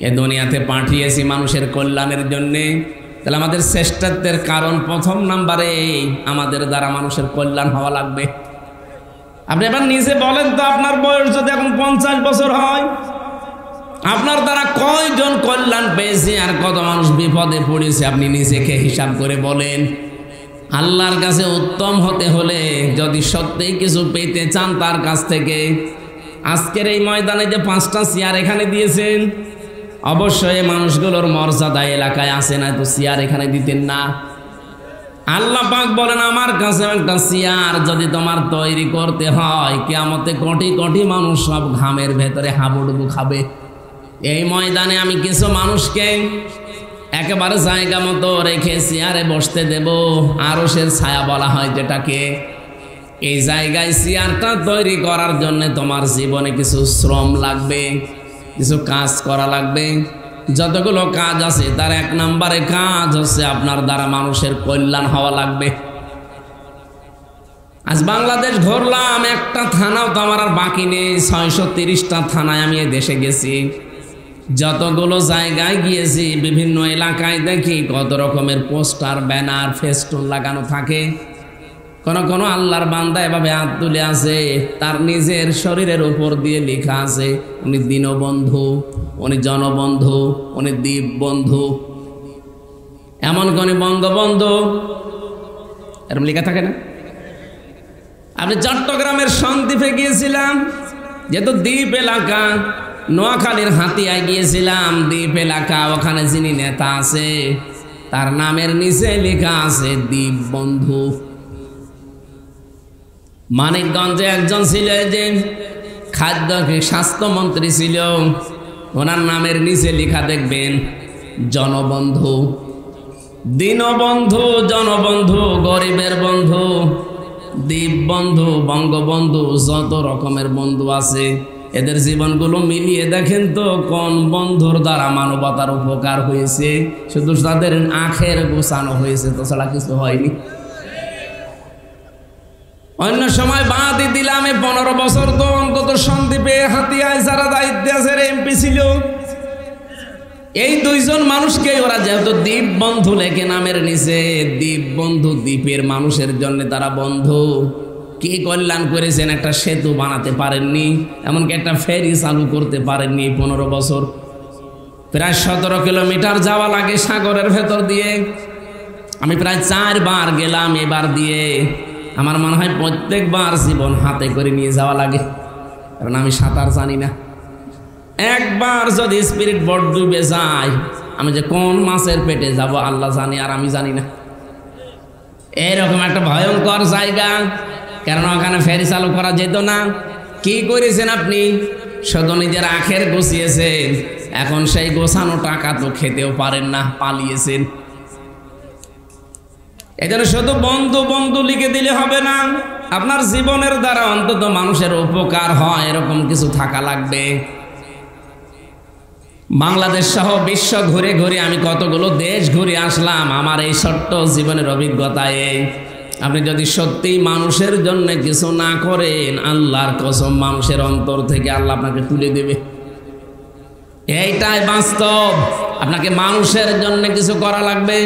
এ দুনিয়াতে পাঠিয়েছি মানুষের কল্যাণের জন্যে। তাহলে আমাদের শ্রেষ্ঠত্বের কারণ প্রথম নাম্বারে আমাদের দ্বারা মানুষের কল্যাণ হওয়া লাগবে। আপনি এবার নিজে বলেন তো, আপনার বয়স যদি এখন 50 বছর হয়, আপনার দ্বারা কয়জন কল্যাণ পেয়েছে আর কত মানুষ বিপদে পড়েছে? আপনি নিজেকে হিসাব করে বলেন। আল্লাহর কাছে উত্তম হতে হলে যদি সত্যিই কিছু পেতে চান তার কাছ থেকে, আজকের এই ময়দানে যে 5টা চেয়ার এখানে দিয়েছেন, অবশ্যই মানুষগুলোর মর্যাদা এলাকায় আছে, না তো চেয়ার এখানে দিতেন না। আল্লাহ পাক বলেন, আমার কাছে একটা চেয়ার যদি তোমার তৈরি করতে হয়, কিয়ামতে কোটি কোটি মানুষ সব ঘামের ভেতরে হাবুডুবু খাবে। এই ময়দানে আমি কিছু মানুষকে একেবারে জায়গা মতো রেখে চেয়ারে বসতে দেব, আরশের ছায়া বলা হয় যেটাকে। এই জায়গায় চেয়ারটা তৈরি করার জন্য তোমার জীবনে কিছু শ্রম লাগবে, কিছু কাজ করা লাগবে। যতগুলো কাজ আছে তার 1 নম্বরে কাজ হচ্ছে আপনার দ্বারা মানুষের কল্যাণ হওয়া লাগবে। আজ বাংলাদেশ ঘুরলাম, একটা থানাও তো আমার আর বাকি নেই। 630টা থানায় আমি এই দেশে গেছি। যতগুলো জায়গায় গিয়েছি, বিভিন্ন এলাকায় দেখি কত রকমের পোস্টার, ব্যানার, ফেস্টুন লাগানো থাকে। কোন কোন আল্লাহর বান্দা এভাবে হাত তুলে আছে, তার নিজের শরীরের উপর দিয়ে লেখা আছে উনি দীনবন্ধু, উনি জনবন্ধু, উনি দ্বীপ বন্ধু, এমন কোন বঙ্গবন্ধু এরকম লেখা থাকে না? আপনি চট্টগ্রামের সন্দ্বীপে গিয়েছিলাম, যেহেতু দ্বীপ এলাকা। নোয়াখালীর হাতিয়ায় গিয়েছিলাম, দ্বীপ এলাকা। ওখানে যিনি নেতা আছে তার নামের নিচে লেখা আছে দ্বীপ বন্ধু। মানিকগঞ্জে একজন ছিল, যে খাদ্য স্বাস্থ্যমন্ত্রী ছিল, ওনার নামের নিচে লেখা দেখবেন জনবন্ধু। দীনবন্ধু, জনবন্ধু, গরিবের বন্ধু, দ্বীপ বন্ধু, বঙ্গবন্ধু, যত রকমের বন্ধু আছে, এদের জীবনগুলো মিলিয়ে দেখেন তো কোন বন্ধুর দ্বারা মানবতার উপকার হয়েছে? শুধু তাদের আখের গোছানো হয়েছে, তো ছাড়া কিছু হয়নি। অন্য সময় বাদই দিলাম, 15 বছর তো অন্তত সন্দ্বীপে হাতিয়ায় যারা দায়িত্বে আছে এমপি ছিল, এই 2 জন মানুষকে ওরা যেহেতু দ্বীপ বন্ধু লেখে নামের নিচে, দ্বীপ বন্ধু, দ্বীপের মানুষের জন্য তারা বন্ধু। কি কল্যাণ করেছেন? একটা সেতু বানাতে পারেননি, এমনকি একটা ফেরি চালু করতে পারেননি। 15 বছর প্রায় 17 কিলোমিটার যাওয়া লাগে সাগরের ভেতর দিয়ে। আমি প্রায় 4 বার গেলাম এবার দিয়ে। আমার মনে হয় প্রত্যেকবার জীবন হাতে করে নিয়ে যাওয়া লাগে, কারণ আমি সাঁতার জানি না। একবার যদি স্পিরিট বোট ডুবে যায়, আমি যে কোন মাছের পেটে যাব আল্লাহ জানি, আর আমি জানি না। এরকম একটা ভয়ঙ্কর জায়গা, কারণ ওখানে ফেরি চালু করা যেত না। কি করেছেন আপনি? শুধু নিজের আখের গুছিয়েছেন, এখন সেই গোছানো টাকা তো খেতেও পারেন না, পালিয়েছেন। এজন্য শুধু বন্ধু বন্ধু লিখে দিলে হবে না, আপনার জীবনের দ্বারা অন্তত মানুষের উপকার হয় এরকম কিছু থাকা লাগবে। বাংলাদেশ সহ বিশ্ব ঘুরে ঘুরে আমি কতগুলো দেশ ঘুরে আসলাম আমার এই ছোট্ট জীবনের অভিজ্ঞতায়। আপনি যদি সত্যিই মানুষের জন্য কিছু না করেন, আল্লাহর কসম মানুষের অন্তর থেকে আল্লাহ আপনাকে তুলে দেবে। এইটাই বাস্তব। আপনাকে মানুষের জন্য কিছু করা লাগবে।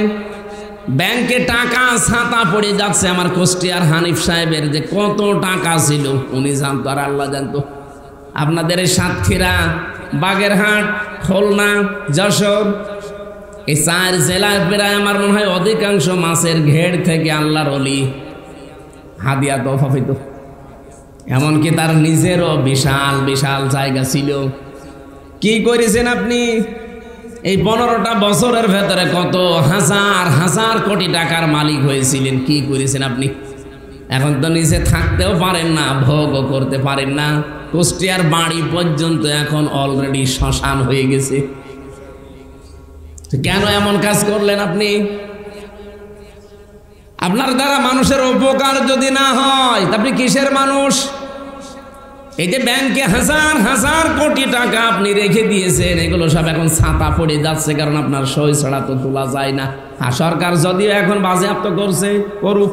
ব্যাংকে টাকা ছাতা পড়ে যাচ্ছে, আমার কুষ্টিয়ার হানিফ সাহেবের যে কত টাকা ছিল উনি জানতো আর আল্লাহ জানতো। আপনাদের এই সাতক্ষীরা, বাগেরহাট, খুলনা, যশোর, এই 4 জেলায় প্রায় আমার মনে হয় অধিকাংশ মাছের ঘের থেকে আল্লাহর ওলি হাদিয়া তোফা পেত। এমনকি তার নিজেরও বিশাল বিশাল জায়গা ছিল। কি করেছেন আপনি? এই 15টা বছরের ভেতরে কত হাজার হাজার কোটি টাকার মালিক হয়েছিলেন। কি করেছেন আপনি? এখন তো নিজে থাকতেও পারেন না, ভোগও করতে পারেন না। কুষ্টিয়ার বাড়ি পর্যন্ত এখন অলরেডি শ্মশান হয়ে গেছে। কেন এমন কাজ করলেন আপনি? আপনার দ্বারা মানুষের উপকার যদি না হয়, আপনি কিসের মানুষ? এই যে ব্যাংকে হাজার হাজার কোটি টাকা আপনি রেখে দিয়েছেন, এগুলো সব এখন ছাতা পড়ে যাচ্ছে, কারণ আপনার সই ছাড়া তো তোলা যায় না। আর সরকার যদিও এখন বাজেয়াপ্ত করছে, করুক।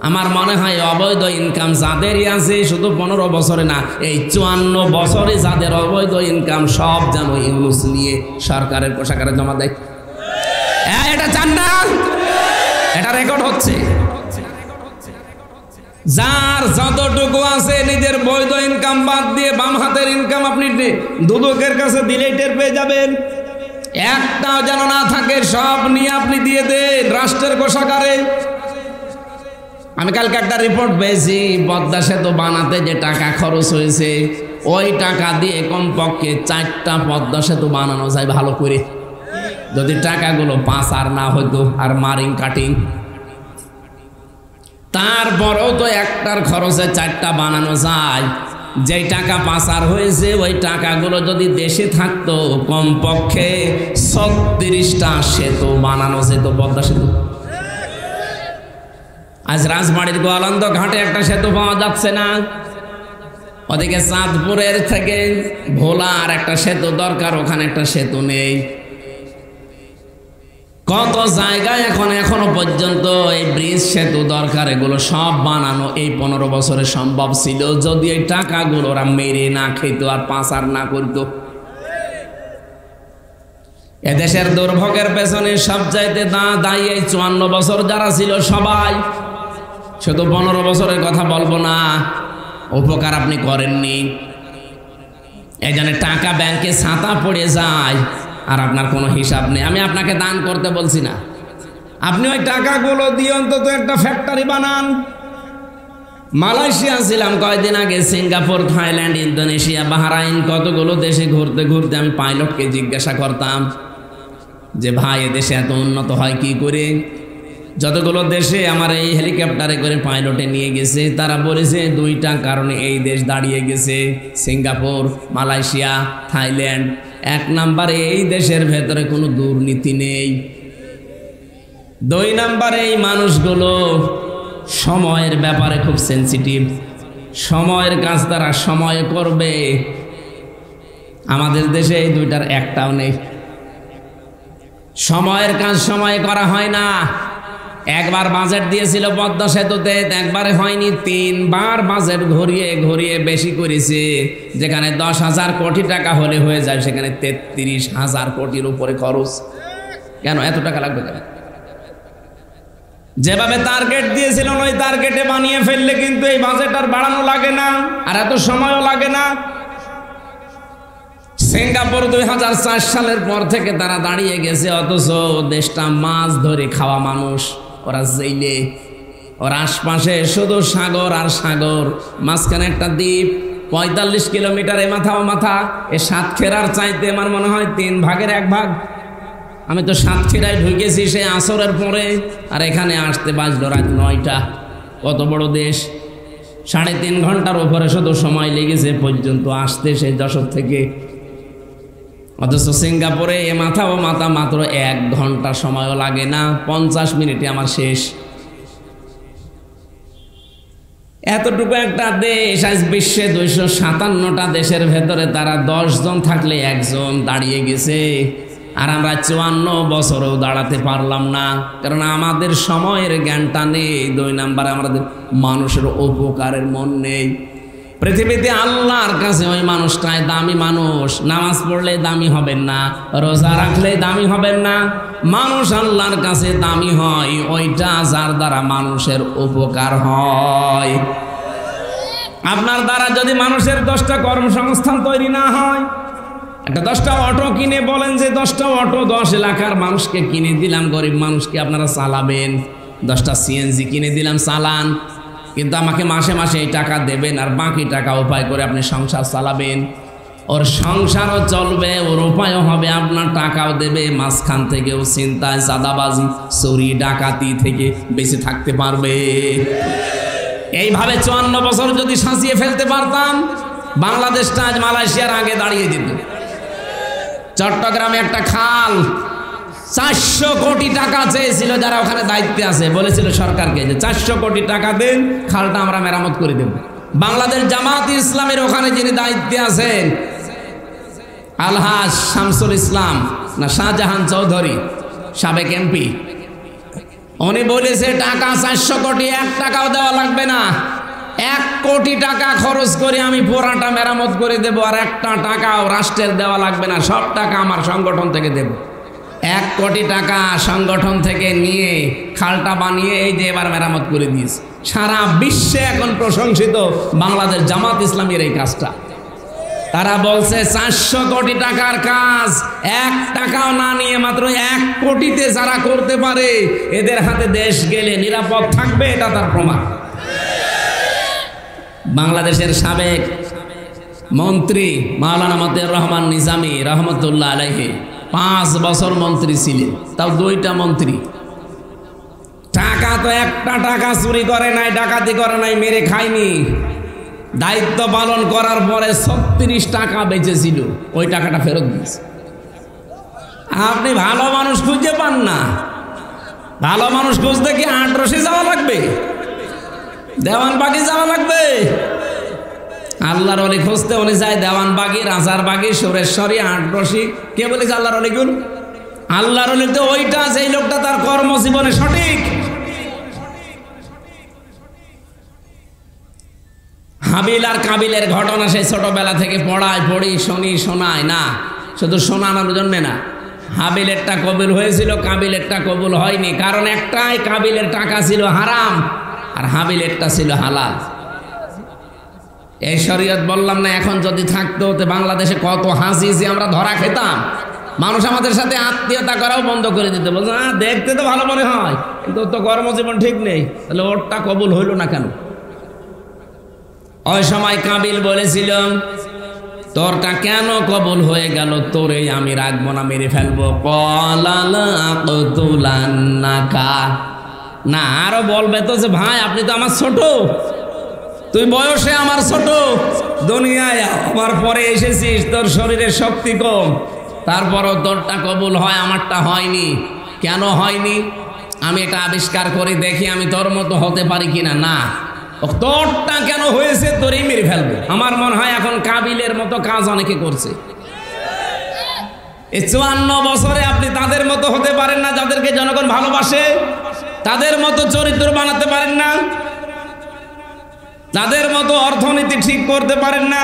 আমার মনে হয় অবৈধ ইনকাম যাদেরই আছে, শুধু 15 বছরে না, এই 54 বছরে যাদের অবৈধ ইনকাম, সব যেন ইউনুস নিয়ে সরকারের কোষাগারে জমা দেয়। এটা চান না? এটা রেকর্ড হচ্ছে। যার যতটুকু আছে নিজের বৈধ ইনকাম বাদ দিয়ে বাম হাতের ইনকাম আপনি দুদকের কাছে দিলেই টের পেয়ে যাবেন। একটাও যেন না থাকে, সব নিয়ে আপনি দিয়ে দেন রাষ্ট্রের কোষাগারে। আমি কালকে একটা রিপোর্ট পেয়েছি, পদ্মা সেতু বানাতে যে টাকা খরচ হয়েছে, ওই টাকা দিয়ে কমপক্ষে 4টা পদ্মা সেতু বানানো যায় ভালো করে, যদি টাকাগুলো পাচার না হতো আর মারিং কাটিং। তারপরেও তো একটার খরচে 4টা বানানো যায়। যেই টাকা পাচার হয়েছে ওই টাকাগুলো যদি দেশে থাকতো, কমপক্ষে 36টা সেতু বানানো যেত, পদ্মা সেতু। আজ রাজবাড়ির গোয়ালন্দ ঘাটে একটা সেতু পাওয়া যাচ্ছে না। ওদিকে চাঁদপুরের থেকে ভোলার একটা সেতু দরকার, ওখানে একটা সেতু নেই। কত জায়গায় এখনো পর্যন্ত এই ব্রিজ সেতু দরকার, এগুলো সব বানানো এই 15 বছরে সম্ভব ছিল, যদি এই টাকাগুলো ওরা মেরে না খেত আর পাচার না করত। এদেশের দুর্ভোগের পেছনে সবচাইতে দায়ী এই 54 বছর যারা ছিল সবাই। শুধু 15 বছরের কথা বলবো না, উপকার আপনি করেননি। এই জন্য টাকা ব্যাংকে ছাতা পড়ে যায় আর আপনার কোনো হিসাব নেই। আমি আপনাকে দান করতে বলছি না, আপনি ওই টাকাগুলো দিয়ে অন্তত একটা ফ্যাক্টরি বানান। মালয়েশিয়া ছিলাম কয়েকদিন আগে, সিঙ্গাপুর, থাইল্যান্ড, ইন্দোনেশিয়া, বাহরাইন, কতগুলো দেশে ঘুরতে ঘুরতে আমি পাইলটকে জিজ্ঞাসা করতাম যে ভাই এদেশে এত উন্নত হয় কি করে? যতগুলো দেশে আমার এই হেলিকপ্টারে করে পাইলটে নিয়ে গেছে, তারা বলেছে 2টা কারণে এই দেশ দাঁড়িয়ে গেছে, সিঙ্গাপুর, মালয়েশিয়া, থাইল্যান্ড। 1 নম্বরে এই দেশের ভেতরে কোনো দুর্নীতি নেই। 2 নম্বরে এই মানুষগুলো সময়ের ব্যাপারে খুব সেন্সিটিভ, সময়ের কাজ তারা সময় করবে। আমাদের দেশে এই 2টার একটাও নেই। সময়ের কাজ সময়ে করা হয় না। একবার বাজেট দিয়েছিল পদ্মা সেতুতে, একবারে হয়নি, 3বার বাজেট ঘুরিয়ে ঘুরিয়ে বেশি করেছে। যেখানে 10,000 কোটি টাকা হলে হয়ে যায়, সেখানে 33,000 কোটির উপরে খরচ। কেন এত টাকা লাগবে কেন? যেভাবে টার্গেট দিয়েছিল ওই টার্গেটে বানিয়ে ফেললে কিন্তু এই বাজেট আর বাড়ানো লাগে না, আর এত সময়ও লাগে না। সিঙ্গাপুর 2004 সালের পর থেকে তারা দাঁড়িয়ে গেছে, অথচ দেশটা মাছ ধরে খাওয়া মানুষ, ওরা জেলে, ওর আশপাশে শুধু সাগর আর সাগর, মাঝখানে একটা দ্বীপ, 45 কিলোমিটার এ মাথা ও মাথা। এ সাতক্ষীরার চাইতে আমার মনে হয় 3 ভাগের 1 ভাগ। আমি তো সাতক্ষীরায় ঢুকেছি সেই আসরের পরে, আর এখানে আসতে বাজলো রাত 9টা। কত বড় দেশ! 3.5 ঘন্টার উপরে শুধু সময় লেগেছে পর্যন্ত আসতে সেই যশোর থেকে। অথচ সিঙ্গাপুরে এ মাথা ও মাথা মাত্র 1 ঘন্টা সময়ও লাগে না, 50 মিনিটে আমার শেষ। এতটুকু একটা দেশ, আজ বিশ্বে 257টা দেশের ভেতরে তারা 10 জন থাকলে 1 জন দাঁড়িয়ে গেছে, আর আমরা 54 বছরও দাঁড়াতে পারলাম না, কারণ আমাদের সময়ের জ্ঞানটা নেই। 2 নম্বরে আমাদের মানুষের উপকারের মন নেই। পৃথিবীতে আল্লাহর কাছে ওই মানুষটাই দামি মানুষ। নামাজ পড়লে দামি হবেন না, রোজা রাখলে দামি হবেন না। মানুষ আল্লাহর কাছে দামি হয় ওইটা যার দ্বারা মানুষের উপকার হয়। আপনার দ্বারা যদি মানুষের 10টা কর্মসংস্থান তৈরি না হয়, একটা 10টা অটো কিনে বলেন যে 10টা অটো 10 এলাকার মানুষকে কিনে দিলাম, গরিব মানুষকে আপনারা চালাবেন। 10টা সিএনজি কিনে দিলাম, চালান। কিন্তু আমাকে মাসে মাসে এই টাকা দেবেন, আর বাকি টাকা উপায় করে আপনি সংসার চালাবেন। ওর সংসারও চলবে, ওর উপায়ও হবে, আপনার টাকাও দেবে, মাঝখান থেকেও চিন্তায় চাঁদাবাজি চুরি ডাকাতি থেকে বেঁচে থাকতে পারবে। এইভাবে 54 বছর যদি সাঁচিয়ে ফেলতে পারতাম, বাংলাদেশটা আজ মালয়েশিয়ার আগে দাঁড়িয়ে যেত। চট্টগ্রামে একটা খাল 400 কোটি টাকা চেয়েছিল, যারা ওখানে দায়িত্বে আছে, বলেছিল সরকারকে যে 400 কোটি টাকা দেন, খালটা আমরা মেরামত করে দেব। বাংলাদেশ জামাত ইসলামের ওখানে যিনি দায়িত্বে আছেন, আলহাজ শামসুল ইসলাম না শাহজাহান চৌধুরী, সাবেক এমপি, উনি বলেছে টাকা 400 কোটি, 1 টাকাও দেওয়া লাগবে না, 1 কোটি টাকা খরচ করে আমি পুরাটা মেরামত করে দেব, আর 1টা টাকাও রাষ্ট্রের দেওয়া লাগবে না, সব টাকা আমার সংগঠন থেকে দেব। 1 কোটি টাকা সংগঠন থেকে নিয়ে খালটা বানিয়ে এই যে এবার মেরামত করে দিয়েছে। সারা বিশ্বে এখন প্রশংসিত বাংলাদেশ জামাত ইসলামের এই কাজটা। তারা বলছে 400 কোটি টাকার কাজ 1 টাকাও না নিয়ে মাত্র 1 কোটিতে যারা করতে পারে, এদের হাতে দেশ গেলে নিরাপদ থাকবে, এটা তার প্রমাণ। বাংলাদেশের সাবেক মন্ত্রী মাওলানা মতিউর রহমান নিজামী রহমতুল্লাহ আলাইহি 5 বছর মন্ত্রী ছিলেন, তাও 2টা মন্ত্রী। টাকা তো 1টা টাকা চুরি করে নাই, ডাকাতি করে নাই, মেরে খায়নি। দায়িত্ব পালন করার পরে 36 টাকা বেঁচেছিল, ওই টাকাটা ফেরত দিয়েছে। আপনি ভালো মানুষ খুঁজে পান না, ভালো মানুষ খুঁজতে কি আটরশি যাওয়া লাগবে, দেওয়ানবাগি যাওয়া লাগবে? আল্লাহর ওলি খুঁজতে উনি যায় দেওয়ানবাগি, রাজারবাগি, সুরেশ্বরী, আটরশি। কে বলেছে আল্লাহর ওলি গুণ? আল্লাহর ওলি তো ওইটা, যেই লোকটা তার কর্মজীবনে সঠিক। হাবিল আর কাবিলের ঘটনা সেই ছোটবেলা থেকে পড়ি শোনায় না, শুধু শোনানোর জন্যে না। হাবিলেরটা কবুল হয়েছিল, কাবিলেরটা কবুল হয়নি, কারণ একটাই, কাবিলের টাকা ছিল হারাম আর হাবিলেরটা ছিল হালাল। এই শরীয়ত বললাম না, এখন যদি থাকতো তো বাংলাদেশে কত হাসি আমরা ধরা খেতাম। মানুষ আমাদের সাথে আত্মীয়তা করাও বন্ধ করে দিতে, বলছে দেখতে তো ভালো মনে হয়, কিন্তু ওর তো কর্মজীবন ঠিক নেই, তাহলে ওরটা কবুল হইল না কেন? ওই সময় কাবিল বলেছিল, তোরটা কেন কবুল হয়ে গেল? তোরে আমি রাখবো না, মেরে ফেলবো। না, আরো বলবে তো যে ভাই আপনি তো আমার ছোট, তুই বয়সে আমার ছোট, দুনিয়ায় আমার পরে এসেছিস, তোর শরীরের শক্তি কম, তারপরও তোরটা কবুল হয়, আমারটা হয়নি। কেন হয়নি? আমি এটা আবিষ্কার করে দেখি আমি তোর মতো হতে পারি কিনা। না, তোরটা কেন হয়েছে তোরই মেরে ফেলবো। আমার মনে হয় এখন কাবিলের মতো কাজ অনেকে করছে। এই 54 বছরে আপনি তাদের মতো হতে পারেন না যাদেরকে জনগণ ভালোবাসে, তাদের মতো চরিত্র বানাতে পারেন না, তাদের মতো অর্থনীতি ঠিক করতে পারেন না,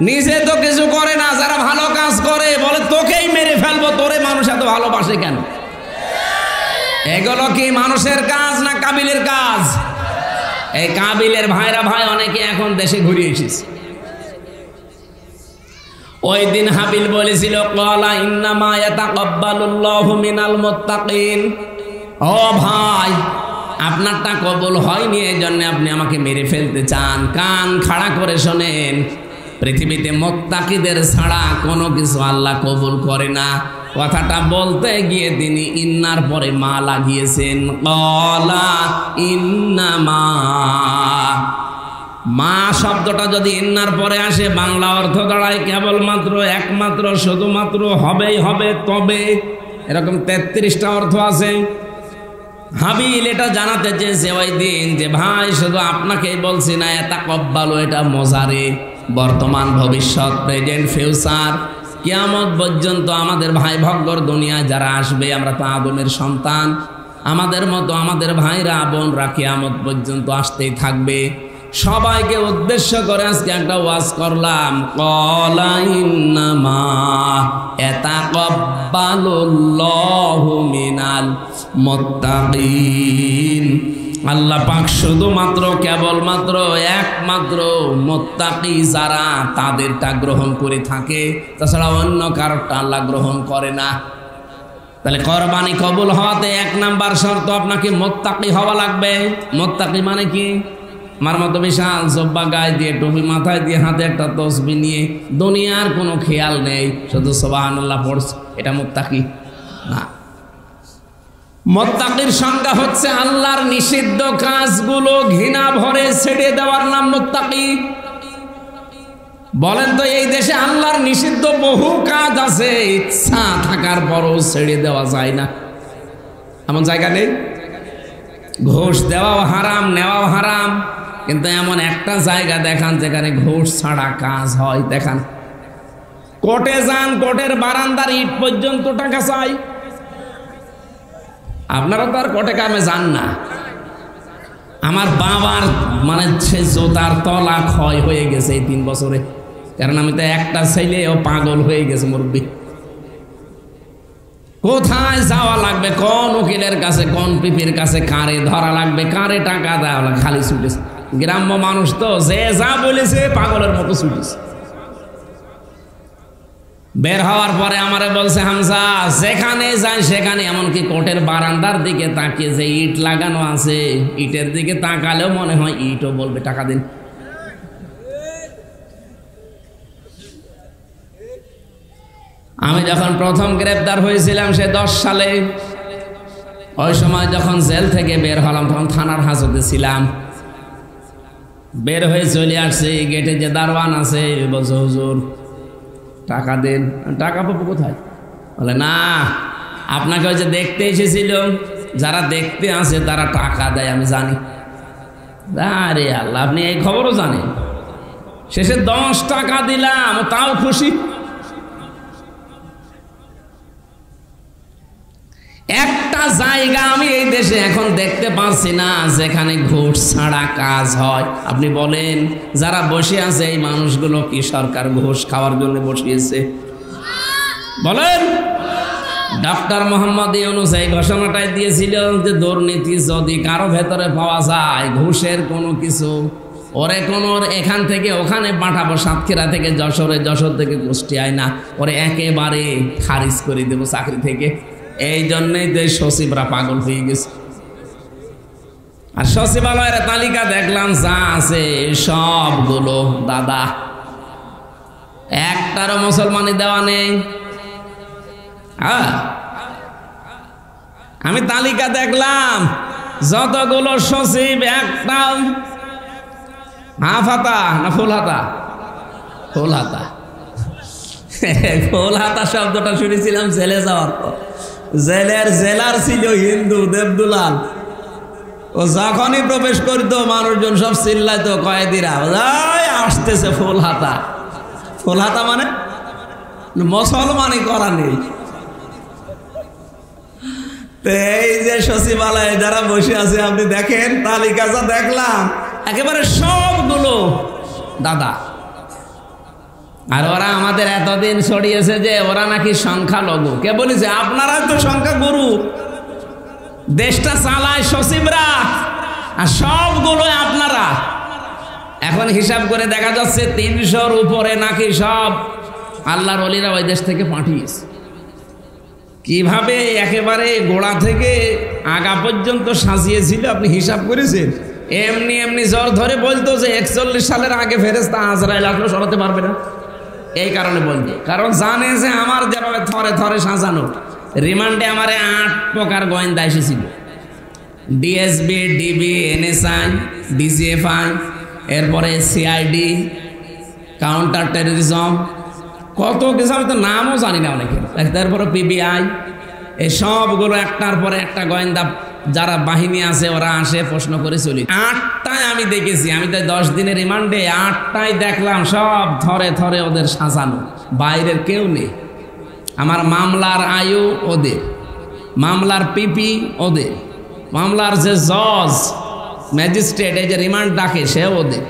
নিজে তো কিছু করে না, যারা ভালো কাজ করে বলে তোকেই মেরে ফেলবো, তোরে মানুষ এত ভালোবাসে কেন? এগুলো কি মানুষের কাজ না কাবিলের কাজ? এই কাবিলের ভাইরা ভাই অনেকে এখন দেশে ঘুরে এসেছে। ওই দিন হাবিল বলেছিল, ক্বালা ইন্নামা ইয়াতাকাব্বালুল্লাহু মিনাল মুত্তাকিন। ও ভাই, আপনারটা কবুল হয়নি, এই জন্য আপনি আমাকে মেরে ফেলতে চান। কান খাড়া করে শোনেন, পৃথিবীতে মুত্তাকিদের ছাড়া কোনো কিছু আল্লাহ কবুল করে না। কথাটা বলতে গিয়ে তিনি ইন্নার পরে মা লাগিয়েছেন। ক্বালা ইন্নামা, মা শব্দটা যদি ইন্নার পরে আসে, বাংলা অর্থ দাঁড়ায় কেবলমাত্র, একমাত্র, শুধুমাত্র, হবেই হবে, তবে, এরকম 33টা অর্থ আছে। হাবিল এটা জানাতে চেয়েছে ওই দিন যে ভাই শুধু আপনাকেই বলছি না, ইয়াতাকাব্বালু এটা মজারে, বর্তমান, ভবিষ্যৎ, প্রেজেন্ট, ফিউচার, কিয়ামত পর্যন্ত আমাদের ভাই ভগ্গর দুনিয়ায় যারা আসবে, আমরা তো আদমের সন্তান, আমাদের মতো আমাদের ভাইরা বোনরা কিয়ামত পর্যন্ত আসতেই থাকবে। সবাইকে উদ্দেশ্য করে আজকে একটা ওয়াজ করলাম। ক্বালা ইন্নামা ইয়াতাকাব্বালুল্লাহু মিনাল মুত্তাকিন। আল্লাহ পাক শুধুমাত্র, কেবলমাত্র, একমাত্র মুত্তাকি যারা, তাদেরটা গ্রহণ করে থাকে, তাছাড়া অন্য কারোরটা আল্লাহ গ্রহণ করে না। তাহলে কোরবানি কবুল হওয়াতে 1 নাম্বার শর্ত, আপনাকে মুত্তাকি হওয়া লাগবে। মুত্তাকি মানে কি? আমার মতো বিশাল জব্বা গায়ে দিয়ে, টুপি মাথায় দিয়ে, হাতে একটা তসবি নিয়ে, দুনিয়ার কোনো খেয়াল নেই, শুধু সুবহানাল্লাহ পড়ছে, এটা মুত্তাকি না। মুত্তাকির সংজ্ঞা হচ্ছে আল্লাহর নিষিদ্ধ কাজগুলো ঘৃণা ভরে ছেড়ে দেওয়ার নাম মুত্তাকি। বলেন তো এই দেশে আল্লাহর নিষিদ্ধ বহু কাজ আছে, ইচ্ছা থাকার পরও ছেড়ে দেওয়া যায় না, এমন জায়গা নেই? ঘুষ দেওয়াও হারাম, নেওয়াও হারাম, কিন্তু এমন একটা জায়গা দেখান যেখানে ঘুষ ছাড়া কাজ হয়, দেখান। কোর্টে যান, কোর্টের বারান্দার ইট পর্যন্ত টাকা চাই। আপনারা তো আর কোর্টে কামে যান না। আমার বাবার মানে সে জোতার তলা ক্ষয় হয়ে গেছে এই 3 বছরে, কারণ আমি তো একটা ছেলে, ও পাগল হয়ে গেছে মুরব্বী। কোথায় যাওয়া লাগবে, কোন উকিলের কাছে, কোন পিপির কাছে, কারে ধরা লাগবে, কারে টাকা দেওয়া লাগবে, খালি ছুটেছে। গ্রাম্য মানুষ তো যে যা বলেছে পাগলের মতো ছুটেছে। বের হওয়ার পরে আমারে বলছে, হামজা যেখানে যাই সেখানে, এমনকি কোর্টের বারান্দার দিকে তাকিয়ে যে ইট লাগানো আছে, ইটের দিকে তাকালেও মনে হয় ইটও বলবে টাকা দিন। আমি যখন প্রথম গ্রেফতার হয়েছিলাম সে 10 সালে, ওই সময় যখন জেল থেকে বের হলাম তখন থানার হাজতে ছিলাম। বের হয়ে চলে আসছে, গেটে যে দারোয়ান আছে বলছে, হুজুর টাকা দেন। টাকা পাবো কোথায়? বলে না, আপনাকে ওই যে দেখতে এসেছিল, যারা দেখতে আসে তারা টাকা দেয়, আমি জানি। আরে আল্লাহ, আপনি এই খবরও জানেন? শেষে 10 টাকা দিলাম, তাও খুশি। একটা জায়গা আমি এই দেশে এখন দেখতে পাচ্ছি না যেখানে ঘুষ ছাড়া কাজ হয়। আপনি বলেন, যারা বসে আছে এই মানুষগুলো কি সরকার ঘুষ খাওয়ার জন্য বসিয়েছে? বলেন। ডক্টর মোহাম্মদ ইউনূস এই ঘোষণাটাই দিয়েছিল যে দুর্নীতি যদি কারো ভেতরে পাওয়া যায়, ঘুষের কোনো কিছু, ওরে কোনো এখান থেকে ওখানে পাঠাবো, সাতক্ষীরা থেকে যশোরে, যশোর থেকে কুষ্টিয়ায় না, ওরে একেবারে খারিজ করে দেবো চাকরি থেকে। এই জন্যই দেশ সচিবরা পাগল হয়ে গেছে। আর সচিবালয়ের তালিকা দেখলাম যা আছে সবগুলো দাদা, একটারও মুসলমানি দেওয়া নেই। আমি তালিকা দেখলাম যতগুলো সচিব, একটা হাফ হাতা না ফুল হাতা? ফুল হাতা। ফুল হাতা শব্দটা শুনেছিলাম জেলে যাওয়ার পর। জেলের জেলার ছিল হিন্দু দেবদুলাল, ও যখনই প্রবেশ করতো মানুষজন সব চিল্লাইতো, কয়েদিরা আসতেছে ফুল হাতা। ফুল হাতা মানে মুসলমানই করা নেই। এই যে সচিবালয়ে যারা বসে আছে আপনি দেখেন, তালিকা যা দেখলাম একেবারে সবগুলো দাদা। আর ওরা আমাদের এতদিন ছড়িয়েছে যে ওরা নাকি সংখ্যালঘু। কে বলেছে? আপনারা তো সংখ্যাগুরু, দেশটা চালায় সচিবরা, আর সবগুলো আপনারা। এখন হিসাব করে দেখা যাচ্ছে 300-র উপরে নাকি সব আল্লাহর ওলিরা ওই দেশ থেকে পাঠিয়েছে। কিভাবে একেবারে গোড়া থেকে আগা পর্যন্ত সাজিয়েছিল আপনি হিসাব করেছেন? এমনি এমনি জ্বর ধরে বলতো যে 41 সালের আগে ফেরেশতা আজরাইল আসলে সরাতে পারবে না। এই কারণে বলতো, কারণ জানে যে আমার যেভাবে থরে থরে সাজানো, রিমান্ডে আমারে 8 প্রকার গোয়েন্দা এসেছিল, ডিএসবি, ডিবি, এনএসআই, ডিজিএফআই, এরপরে সিআইডি, কাউন্টার টেররিজম, কত কিছু আমি তো নামও জানি না অনেকে। তারপরে পিবিআই, এই সবগুলো একটার পরে একটা গোয়েন্দা যারা বাহিনী আছে ওরা আসে প্রশ্ন করে চলি। 8টায় আমি দেখেছি, আমি তো 10 দিনের রিমান্ডে 8টায় দেখলাম সব থরে থরে ওদের সাজানো, বাইরের কেউ নেই। আমার মামলার আয়ু ওদের, মামলার পিপি ওদের, মামলার যে জজ ম্যাজিস্ট্রেট এই যে রিমান্ড ডাকে সে ওদের,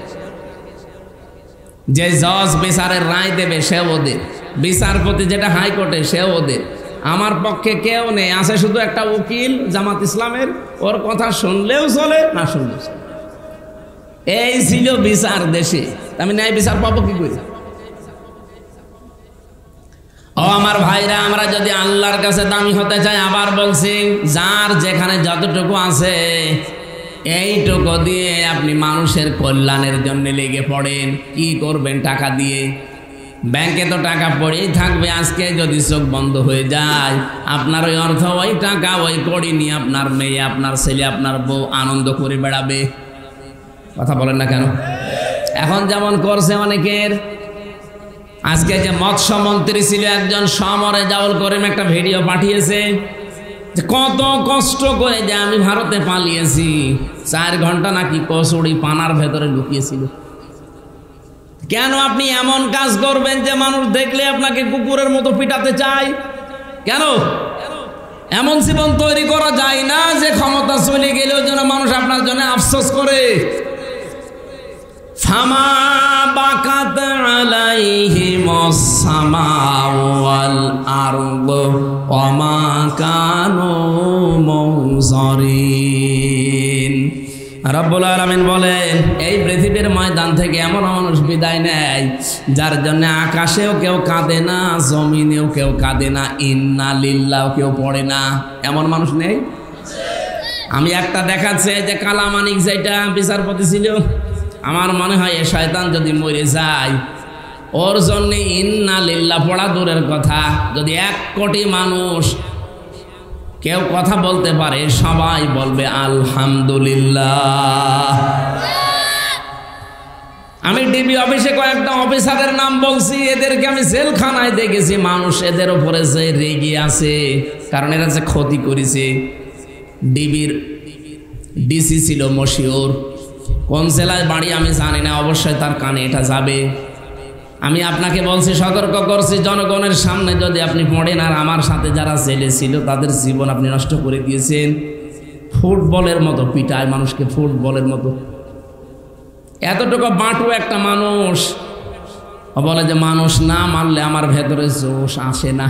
যে জজ বিচারের রায় দেবে সে ওদের, বিচারপতি যেটা হাইকোর্টে সে ওদের। আমার পক্ষে কেউ নেই, আছে শুধু একটা উকিল জামাত ইসলামের, ওর কথা শুনলেও চলে, না শুনলেও চলে। এই ছিল বিচার দেশে। আমি ন্যায় বিচার পাবো কি করে? ও আমার ভাইরা, আমরা যদি আল্লাহর কাছে দামি হতে চাই, আবার বলছি, যার যেখানে যতটুকু আছে এইটুকু দিয়ে আপনি মানুষের কল্যাণের জন্য লেগে পড়েন। কি করবেন টাকা দিয়ে? ব্যাংকে তো টাকা পড়েই থাকবে। আজকে যদি চোখ বন্ধ হয়ে যায়, আপনার ওই অর্থ, ওই টাকা, ওই কড়ি নিয়ে আপনার মেয়ে, আপনার ছেলে, আপনার বউ আনন্দ করে বেড়াবে। কথা বলেন না কেন? এখন যেমন করছে অনেকের। আজকে যে মৎস্যমন্ত্রী ছিল একজন, সমরে জাউল করিম, একটা ভিডিও পাঠিয়েছে যে কত কষ্ট করে যে আমি ভারতে পালিয়েছি। 4 ঘন্টা নাকি কচুরি পানার ভেতরে লুকিয়েছিল। কেন আপনি এমন কাজ করবেন যে মানুষ দেখলে আপনাকে কুকুরের মতো পিটাতে চায়? কেন? এমন জীবন তৈরি করা যায় না যে ক্ষমতা চলে গেলেও যেন মানুষ আপনার জন্য আফসোস করে। ফামা বাকাত আলাইহিমুস সামাউ ওয়াল আরদু ওয়া মা কানু মুনজারিন। রব্বুল আলামিন বলেন, এই পৃথিবীর ময়দান থেকে এমন মানুষ বিদায় নেয় যার জন্য আকাশেও কেউ কাঁদে না, জমিনেও কেউ কাঁদে না, ইন্না লিল্লাহ কেউ পড়ে না। এমন মানুষ নেই? আমি একটা দেখাচ্ছে যে কালামানিক, যেটা বিচারপতি ছিল, আমার মনে হয় এ শয়তান যদি মরে যায়, ওর জন্য ইন্না লিল্লাহ পড়া দূরের কথা, যদি 1 কোটি মানুষ কেউ কথা বলতে পারে, সবাই বলবে আলহামদুলিল্লাহ। আমি ডিবি অফিসে কয়েকটা অফিসারের নাম বলছি, এদেরকে আমি জেলখানায় দেখেছি। মানুষ এদের উপরে যে রেগে আছে, কারণ এরা যে ক্ষতি করেছে। ডিবির ডিসি ছিল মশিউর, কোন জেলায় বাড়ি আমি জানি না, অবশ্যই তার কানে এটা যাবে। আমি আপনাকে বলছি, সতর্ক করছি, জনগণের সামনে যদি আপনি পড়েন আর আমার সাথে যারা জেলে ছিল তাদের জীবন আপনি নষ্ট করে দিয়েছেন। ফুটবলের মতো পিটায় মানুষকে, ফুটবলের মতো। এতটুকু বাঁটু একটা মানুষ বলে যে মানুষ না মারলে আমার ভেতরে জোশ আসে না।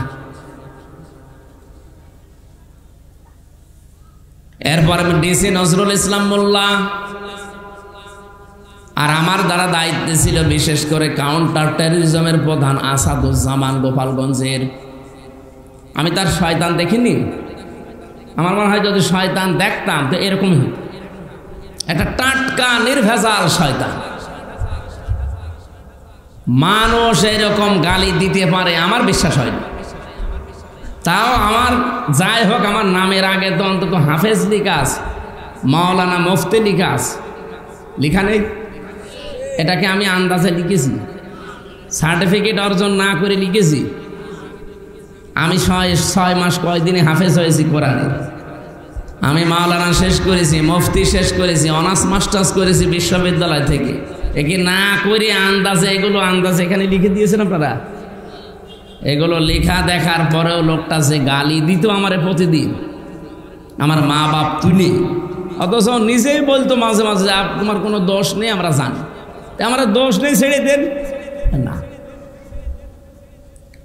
এরপর আমি ডিসি নজরুল ইসলাম মোল্লা, আর আমার দ্বারা দায়িত্বে ছিল বিশেষ করে কাউন্টার টেররিজমের প্রধান আসাদুজ্জামান গোপালগঞ্জের। আমি তার শয়তান দেখিনি। আমার মনে হয় যদি শয়তান দেখতাম তো এরকমই হতো, একটা টাটকা নির্ভেজাল শয়তান। মানুষ এরকম গালি দিতে পারে আমার বিশ্বাস হয় না। তাও আমার যাই হোক, আমার নামের আগে তো অন্তত হাফেজ লিখা আছে, মাওলানা মুফতি লিখা আছে। লিখা নেই? এটাকে আমি আন্দাজে লিখেছি, সার্টিফিকেট অর্জন না করে লিখেছি। আমি 6 মাস কয়দিনে হাফেজ হয়েছি কোরআনের। আমি মাওলানা শেষ করেছি, মুফতি শেষ করেছি, অনার্স মাস্টার্স করেছি বিশ্ববিদ্যালয় থেকে। একে না করে আন্দাজে, এগুলো আন্দাজে এখানে লিখে দিয়েছেন আপনারা। এগুলো লেখা দেখার পরেও লোকটা যে গালি দিত আমারে প্রতিদিন, আমার মা বাপ তুলে, অথচ নিজেই বলতো মাঝে মাঝে যে তোমার কোনো দোষ নেই, আমরা জানি, আমরা দোষ নেই, ছেড়ে দেন না।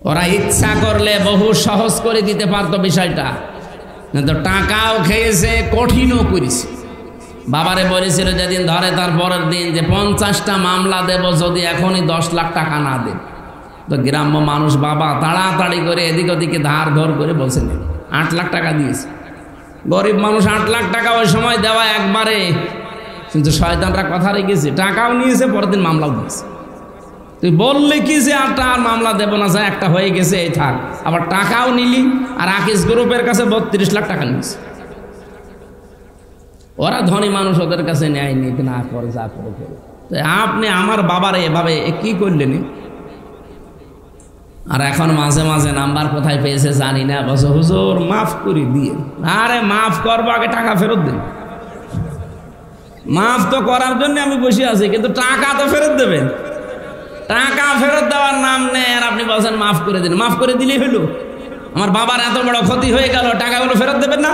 ওরা ইচ্ছা করলে বহু সহজ করে দিতে পারতো বিষয়টা, কিন্তু টাকাও খেয়েছে, কঠিনও করেছে। বাবারে বলেছিল যেদিন ধরে তার পরের দিন যে 50টা মামলা দেব যদি এখনই 10 লাখ টাকা না দেন। তো গ্রাম্য মানুষ বাবা তাড়াতাড়ি করে এদিক ওদিকে ধার ধর করে বলছেন 8 লাখ টাকা দিয়েছে। গরিব মানুষ 8 লাখ টাকা ওই সময় দেওয়া একবারে, কিন্তু শয়তানরা কথা রেখেছে, টাকাও নিয়েছে, পরের দিন মামলাও দিয়েছে। তুই বললে কি যে আর মামলা দেব না, যা একটা হয়ে গেছে এই থাক, আবার টাকাও নিলি। আর আকিস গ্রুপের কাছে 32 লাখ টাকা নিয়েছে। ওরা ধনী মানুষ, ওদের কাছে ন্যায় নিতে না করে, যা করে করে। আপনি আমার বাবারে এভাবে কি করলেন? আর এখন মাঝে মাঝে নাম্বার কোথায় পেয়েছে জানি না, বলছে হুজুর মাফ করে দিয়ে। আরে মাফ করবো, আগে টাকা ফেরত দেন। মাফ তো করার জন্য আমি বসে আছি, কিন্তু টাকা তো ফেরত দেবেন। টাকা ফেরত দেওয়ার নাম নেই, আর আপনি বলছেন মাফ করে দিন। মাফ করে দিলেই হলো? আমার বাবার এত বড় ক্ষতি হয়ে গেল, টাকাগুলো ফেরত দেবেন না?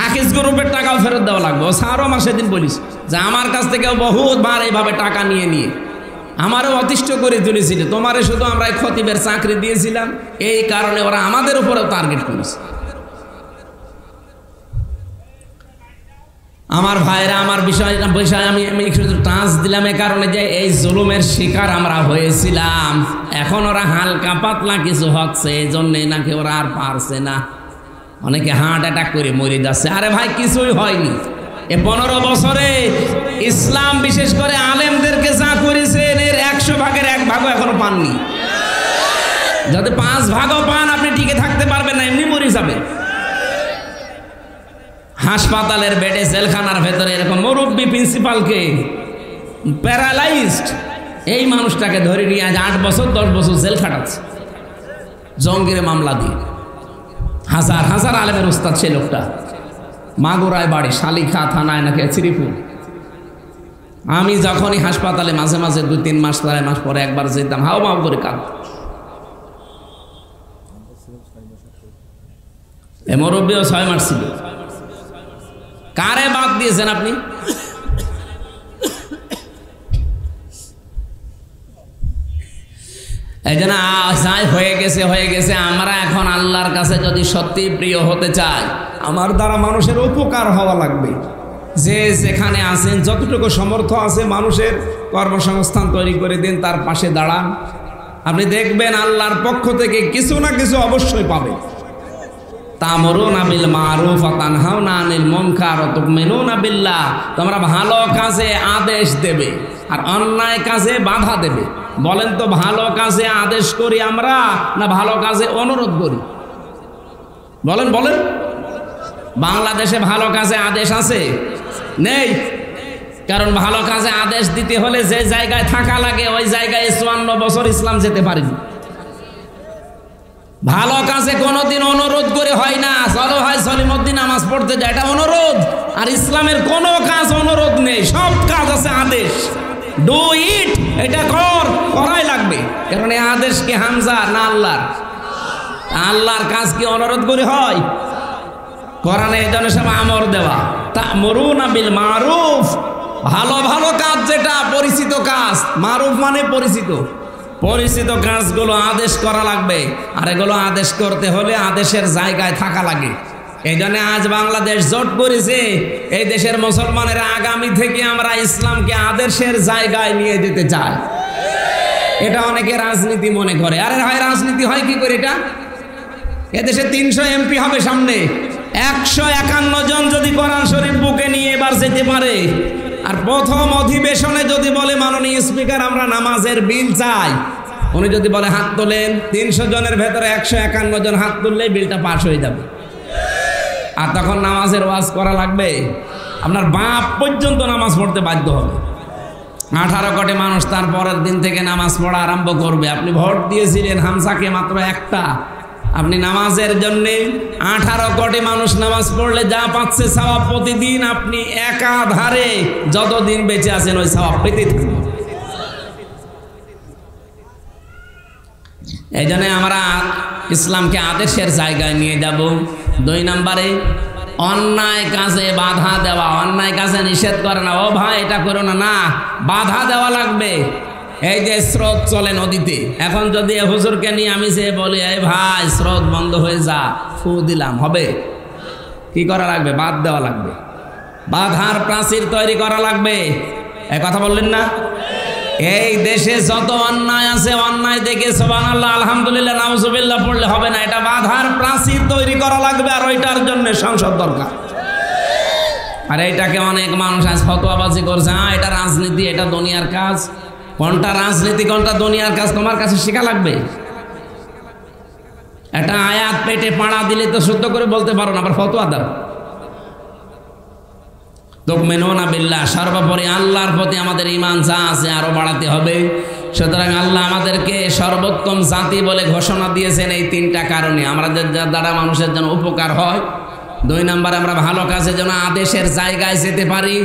আকিস গ্রুপের টাকাও ফেরত দেওয়া লাগবে। ও স্যারও আমার সেদিন বলিস যে আমার কাছ থেকে বহুতবার এইভাবে টাকা নিয়ে নিয়ে আমারও অতিষ্ঠ করে তুলেছিল। তোমারে শুধু আমরা খতিবের চাকরি দিয়েছিলাম, এই কারণে ওরা আমাদের উপরেও টার্গেট করেছে। আমার ভাইরা, আমার বিষয় আমি শুধু টাচ দিলাম এ কারণে যে এই জুলুমের শিকার আমরা হয়েছিলাম। এখন ওরা হালকা পাতলা কিছু হচ্ছে, এই জন্যে নাকি ওরা আর পারছে না। অনেকে হার্ট অ্যাটাক করে মরে যাচ্ছে। আরে ভাই কিছুই হয়নি। এ 15 বছরে ইসলাম বিশেষ করে আলেমদেরকে যা করেছেন এর 100 ভাগের 1 ভাগও এখনো পাননি। যদি 5 ভাগও পান আপনি টিকে থাকতে পারবেন না, এমনি মরে যাবেন। হাসপাতালের বেডে, জেলখানার ভেতরে এরকম মুরব্বী প্রিন্সিপালকে প্যারালাইজড এই মানুষটাকে ধরে নিয়ে আজ 8 বছর 10 বছর জেল খাটাচ্ছে জঙ্গির মামলা দিয়ে। হাজার হাজার আলেমের উস্তাদ সেই লোকটা। মাগুরায় বাড়ি, শালিখা থানায় নাকি শ্রীপুর। আমি যখনই হাসপাতালে মাঝে মাঝে 2-3 মাস 4 মাস পরে একবার যেতাম, হাও মাও করে কাঁদ। এ মুরব্বীও 6 মাস ছিল। কারে বাদ দিয়েছেন আপনি? এই জন্য হয়ে গেছে। আমরা এখন আল্লাহর কাছে যদি সত্যি প্রিয় হতে চাই, আমার দ্বারা মানুষের উপকার হওয়া লাগবে। যে যেখানে আছেন, যতটুকু সমর্থ আছে মানুষের কর্মসংস্থান তৈরি করে দিন, তার পাশে দাঁড়ান। আপনি দেখবেন আল্লাহর পক্ষ থেকে কিছু না কিছু অবশ্যই পাবেন। তা'মুরুনা বিল মা'রুফ ওয়া তানহাউনা আনিল মুনকার ওয়া তু'মিনুনা বিল্লাহ। তোমরা ভালো কাজে আদেশ দেবে আর অন্যায় কাজে বাধা দেবে। বলেন তো, ভালো কাজে আদেশ করি আমরা না ভালো কাজে অনুরোধ করি? বলেন বলেন। বাংলাদেশে ভালো কাজে আদেশ আছে? নেই। কারণ ভালো কাজে আদেশ দিতে হলে যে জায়গায় থাকা লাগে ওই জায়গায় 54 বছর ইসলাম যেতে পারেনি। ভালো কাজে কোনোদিন অনুরোধ করে হয় না। চলো ভাই সলিমউদ্দিন নামাজ পড়তে যায়, এটা অনুরোধ। আর ইসলামের কোনো কাজ অনুরোধ নেই, সব কাজ আছে আদেশ। ডু ইট, এটা করাই লাগবে। কারণ এই আদেশ কি হামজার না আল্লাহর? আল্লাহর কাজ কি অনুরোধ করে হয়? কোরআনে এই জন্য সব আমর দেওয়া। তা'মুরুনা বিল মা'রুফ, ভালো ভালো কাজ, যেটা পরিচিত কাজ। মারুফ মানে পরিচিত। পরিচিত কাজগুলো আদেশ করা লাগবে। আর এগুলো আদেশ করতে হলে আদেশের জায়গায় থাকা লাগে। এই জন্য আজ বাংলাদেশ জোট করেছে, এই দেশের মুসলমানেরা আগামী থেকে আমরা ইসলামকে আদেশের জায়গায় নিয়ে যেতে চাই। এটা অনেকে রাজনীতি মনে করে। আরে ভাই, রাজনীতি হয় কি করে? এটা এদেশে 300 এমপি হবে সামনে। 151 জন যদি কোরআন শরীফ বুকে নিয়ে এবার যেতে পারে, আর প্রথম অধিবেশনে যদি বলে মাননীয় স্পিকার আমরা নামাজের বিল চাই, উনি যদি বলে হাত তোলেন, 300 জনের ভেতরে 151 জন হাত তুললেই বিলটা পাস হয়ে যাবে। আর তখন নামাজের ওয়াজ করা লাগবে, আপনার বাপ পর্যন্ত নামাজ পড়তে বাধ্য হবে। 18 কোটি মানুষ তার পরের দিন থেকে নামাজ পড়া আরম্ভ করবে। আপনি ভোট দিয়েছিলেন হামসাকে মাত্র একটা, আপনি নামাজের জন্য 18 কোটি মানুষ নামাজ পড়লে যা পাচ্ছে সওয়াব প্রতিদিন, আপনি একাধারে যতদিন বেঁচে আছেন ওই সওয়াব পেতে থাকবেন। এই জন্য আমরা ইসলামকে আদেশের জায়গায় নিয়ে যাব। 2 নম্বরে অন্যায় কাজে বাধা দেওয়া। অন্যায় কাজে নিষেধ করে না, ও ভাই এটা করো না, না, বাধা দেওয়া লাগবে। এই যে স্রোত চলে নদীতে, এখন যদি হুজুরকে নিয়ে আমি যে বলি এই ভাই স্রোত বন্ধ হয়ে যা, ফু দিলাম, হবে? কি করা লাগবে? বাদ দেওয়া লাগবে। বাধার প্রাচীর তৈরি করা লাগবে। এই কথা বললেন না? এই দেশে যত অন্যায় আছে, অন্যায় দেখে সুবহানাল্লাহ আলহামদুলিল্লাহ নাউজুবিল্লাহ পড়লে হবে না, এটা বাধার প্রাচীর তৈরি করা লাগবে। আর ওইটার জন্য সংসদ দরকার। আর এইটাকে অনেক মানুষ আজ ফতোয়াবাজি করছে, এটা রাজনীতি, এটা দুনিয়ার কাজ। কোনটা রাজনীতি কোনটা দুনিয়ার কাজ তোমার কাছে শেখা লাগবে। একটা আয়াত পেটে পাড়া দিলে তো শুদ্ধ করে বলতে পারো না, আবার ফতোয়া দাও। তু'মিনুনা বিল্লাহ, সর্বোপরি আল্লাহর প্রতি আমাদের ঈমান যা আছে আরো বাড়াতে হবে। সুতরাং আল্লাহ আমাদেরকে সর্বোত্তম জাতি বলে ঘোষণা দিয়েছেন এই 3টা কারণে, আমাদের দ্বারা মানুষের জন্য উপকার হয়। 2 নম্বরে আমরা ভালো কাজে যেন আদেশের জায়গায় যেতে পারি।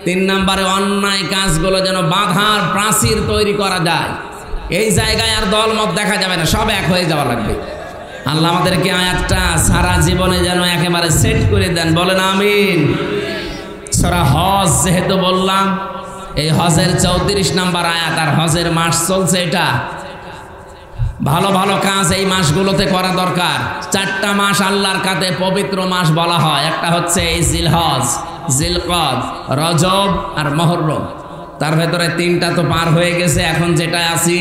3 নম্বরে অন্যায় কাজগুলো যেন বাধার প্রাচীর তৈরি করা যায়। এই জায়গায় আর দলমত দেখা যাবে না, সব এক হয়ে যাওয়া লাগবে। আল্লাহ আমাদেরকে আয়াতটা সারা জীবনে যেন একেবারে সেট করে দেন, বলেন আমিন। সূরা হজ যেহেতু বললাম, এই হজের 34 নম্বর আয়াত, আর হজের মাস চলছে। এটা ভালো ভালো কাজ এই মাসগুলোতে করা দরকার। 4টা মাস আল্লাহর কাছে পবিত্র মাস বলা হয়। একটা হচ্ছে এই জিলহজ, জিলকদ, রজব আর মুহররম। তার ভেতরে 3টা তো পার হয়ে গেছে, এখন যেটা আছি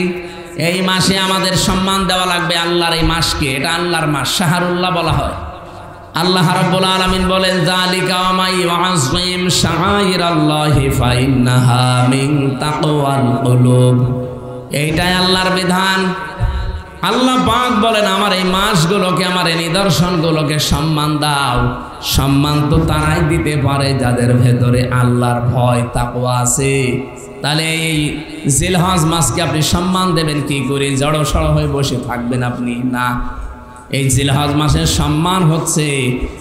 এই মাসে আমাদের সম্মান দেওয়া লাগবে আল্লাহর এই মাসকে। এটা আল্লাহর মাস, শাহরুল্লাহ বলা হয়। আল্লাহ রাব্বুল আলামিন বলেন যালিকা ওয়া ইউআযযিম শাআইরাল্লাহি ফাইন্নাহা মিন তাকওয়াল কুলুব। এইটাই আল্লাহর বিধান। আল্লাহ পাক বলেন আমার এই মাসগুলোকে, আমার এই নিদর্শনগুলোকে সম্মান দাও। সম্মান তো তারাই দিতে পারে যাদের ভেতরে আল্লাহর ভয় তাকওয়া আছে। তাহলে এই জিলহজ মাসকে আপনি সম্মান দেবেন কি করে? জড়সড় হয়ে বসে থাকবেন আপনি? না, এই জিলহজ মাসের সম্মান হচ্ছে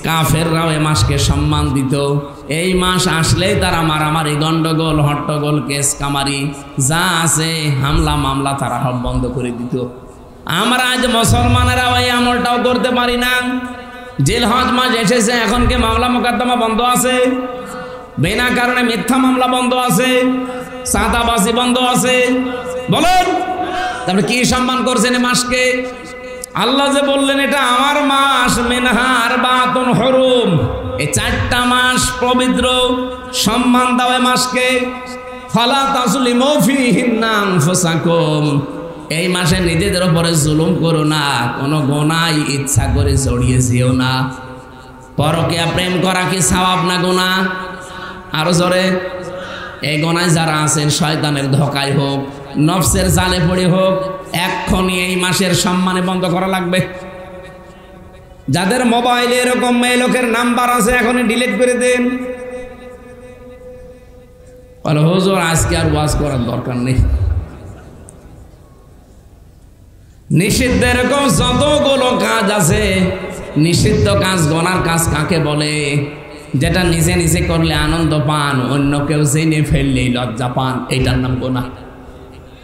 কাফেররাও এই মাসকে সম্মান দিত। এই মাস আসলেই তারা মারামারি, গন্ডগোল, হট্টগোল, কেস কামারি যা আছে, হামলা মামলা তারা সব বন্ধ করে দিত। আমরা আজ মুসলমানেরা ওই আমলটাও করতে পারি না। জিলহজ মাস এসেছে, এখন কি মামলা মোকদ্দমা বন্ধ আছে? বিনা কারণে মিথ্যা মামলা বন্ধ আছে, চাঁদাবাজি বন্ধ আছে। বলেন তারপরে কি সম্মান করছেন এই মাসকে? আল্লাহ যে বললেন এটা আমার মাস, মিনহা আরবাতুন হুরুম, এই 4টা মাস পবিত্র, সম্মান দাও এই মাসকে। ফালা তাজলিমু ফীহিন্না আনফুসাকুম, এই মাসে নিজেদের উপরে জুলুম করো না, কোনো গুনাহ ইচ্ছা করে জড়িয়ে যেও না। পরকীয়া প্রেম করা কি সওয়াব না গুনাহ? আরো জোরে। এই গুনায় যারা আছেন, শয়তানের ধোঁকায় হোক, নফসের জালে পড়ে হোক, এক্ষুনি এই মাসের সম্মানে বন্ধ করা লাগবে। যাদের মোবাইলে এরকম মেয়ে লোকের নাম্বার আছে, এখনই ডিলিট করে দেন। বলে হুজুর আজকে আর ওয়াজ করার দরকার নেই। নিষিদ্ধ এরকম যতগুলো কাজ আছে, নিষিদ্ধ কাজ, গুনার কাজ কাকে বলে? যেটা নিজে নিজে করলে আনন্দ পান, অন্য কেউ জেনে ফেললেই লজ্জা পান, এইটার নাম গুনাহ।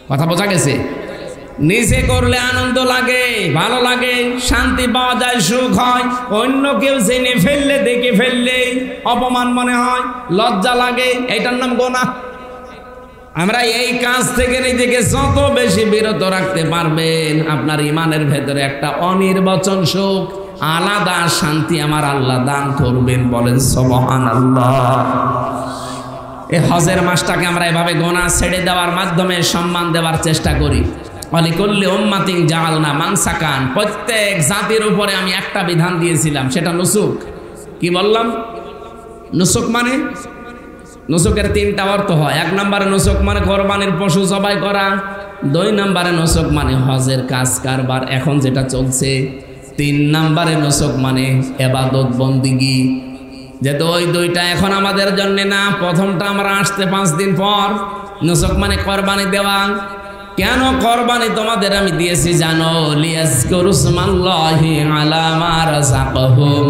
কথা বোঝা গেছে? নিজে করলে আনন্দ লাগে, ভালো লাগে, শান্তি পাওয়া যায়, সুখ হয়। অন্য কেউ জেনে ফেললে, দেখে ফেললে অপমান মনে হয়, লজ্জা লাগে, এইটার নাম গুনাহ। আমরা এই কাজ থেকে নিজেকে যত বেশি বিরত রাখতে পারবেন, আপনার ইমানের ভেতরে একটা অনির্বচন সুখ, আলাদা শান্তি আমার আল্লাহ দান করবেন। বলেন সুবহানাল্লাহ। এই হজের মাসটাকে আমরা এভাবে গুনাহ ছেড়ে দেওয়ার মাধ্যমে সম্মান দেওয়ার চেষ্টা করি। ওয়ালিকুল্লি উম্মাতিন জাআলনা মানসাকান, প্রত্যেক জাতির উপরে আমি একটা বিধান দিয়েছিলাম, সেটা নুসুক। কি বললাম? নুসুক মানে, নুসুকের 3টা অর্থ হয়। 1 নম্বরে নুসুক মানে কোরবানির পশু জবাই করা। 2 নম্বরে নুসুক মানে হজের কাজ কারবার এখন যেটা চলছে। 3 নম্বরে নুসুক মানে ইবাদত বন্দিগি। যেহেতু ওই 2টা এখন আমাদের জন্য না, প্রথমটা আমরা আসতে 5 দিন পর। নুসুক মানে কোরবানি দেওয়া। কেন কোরবানি তোমাদের আমি দিয়েছি জানো? লিয়াজকুরু ইসমাল্লাহি আলা মা রাযাকাহুম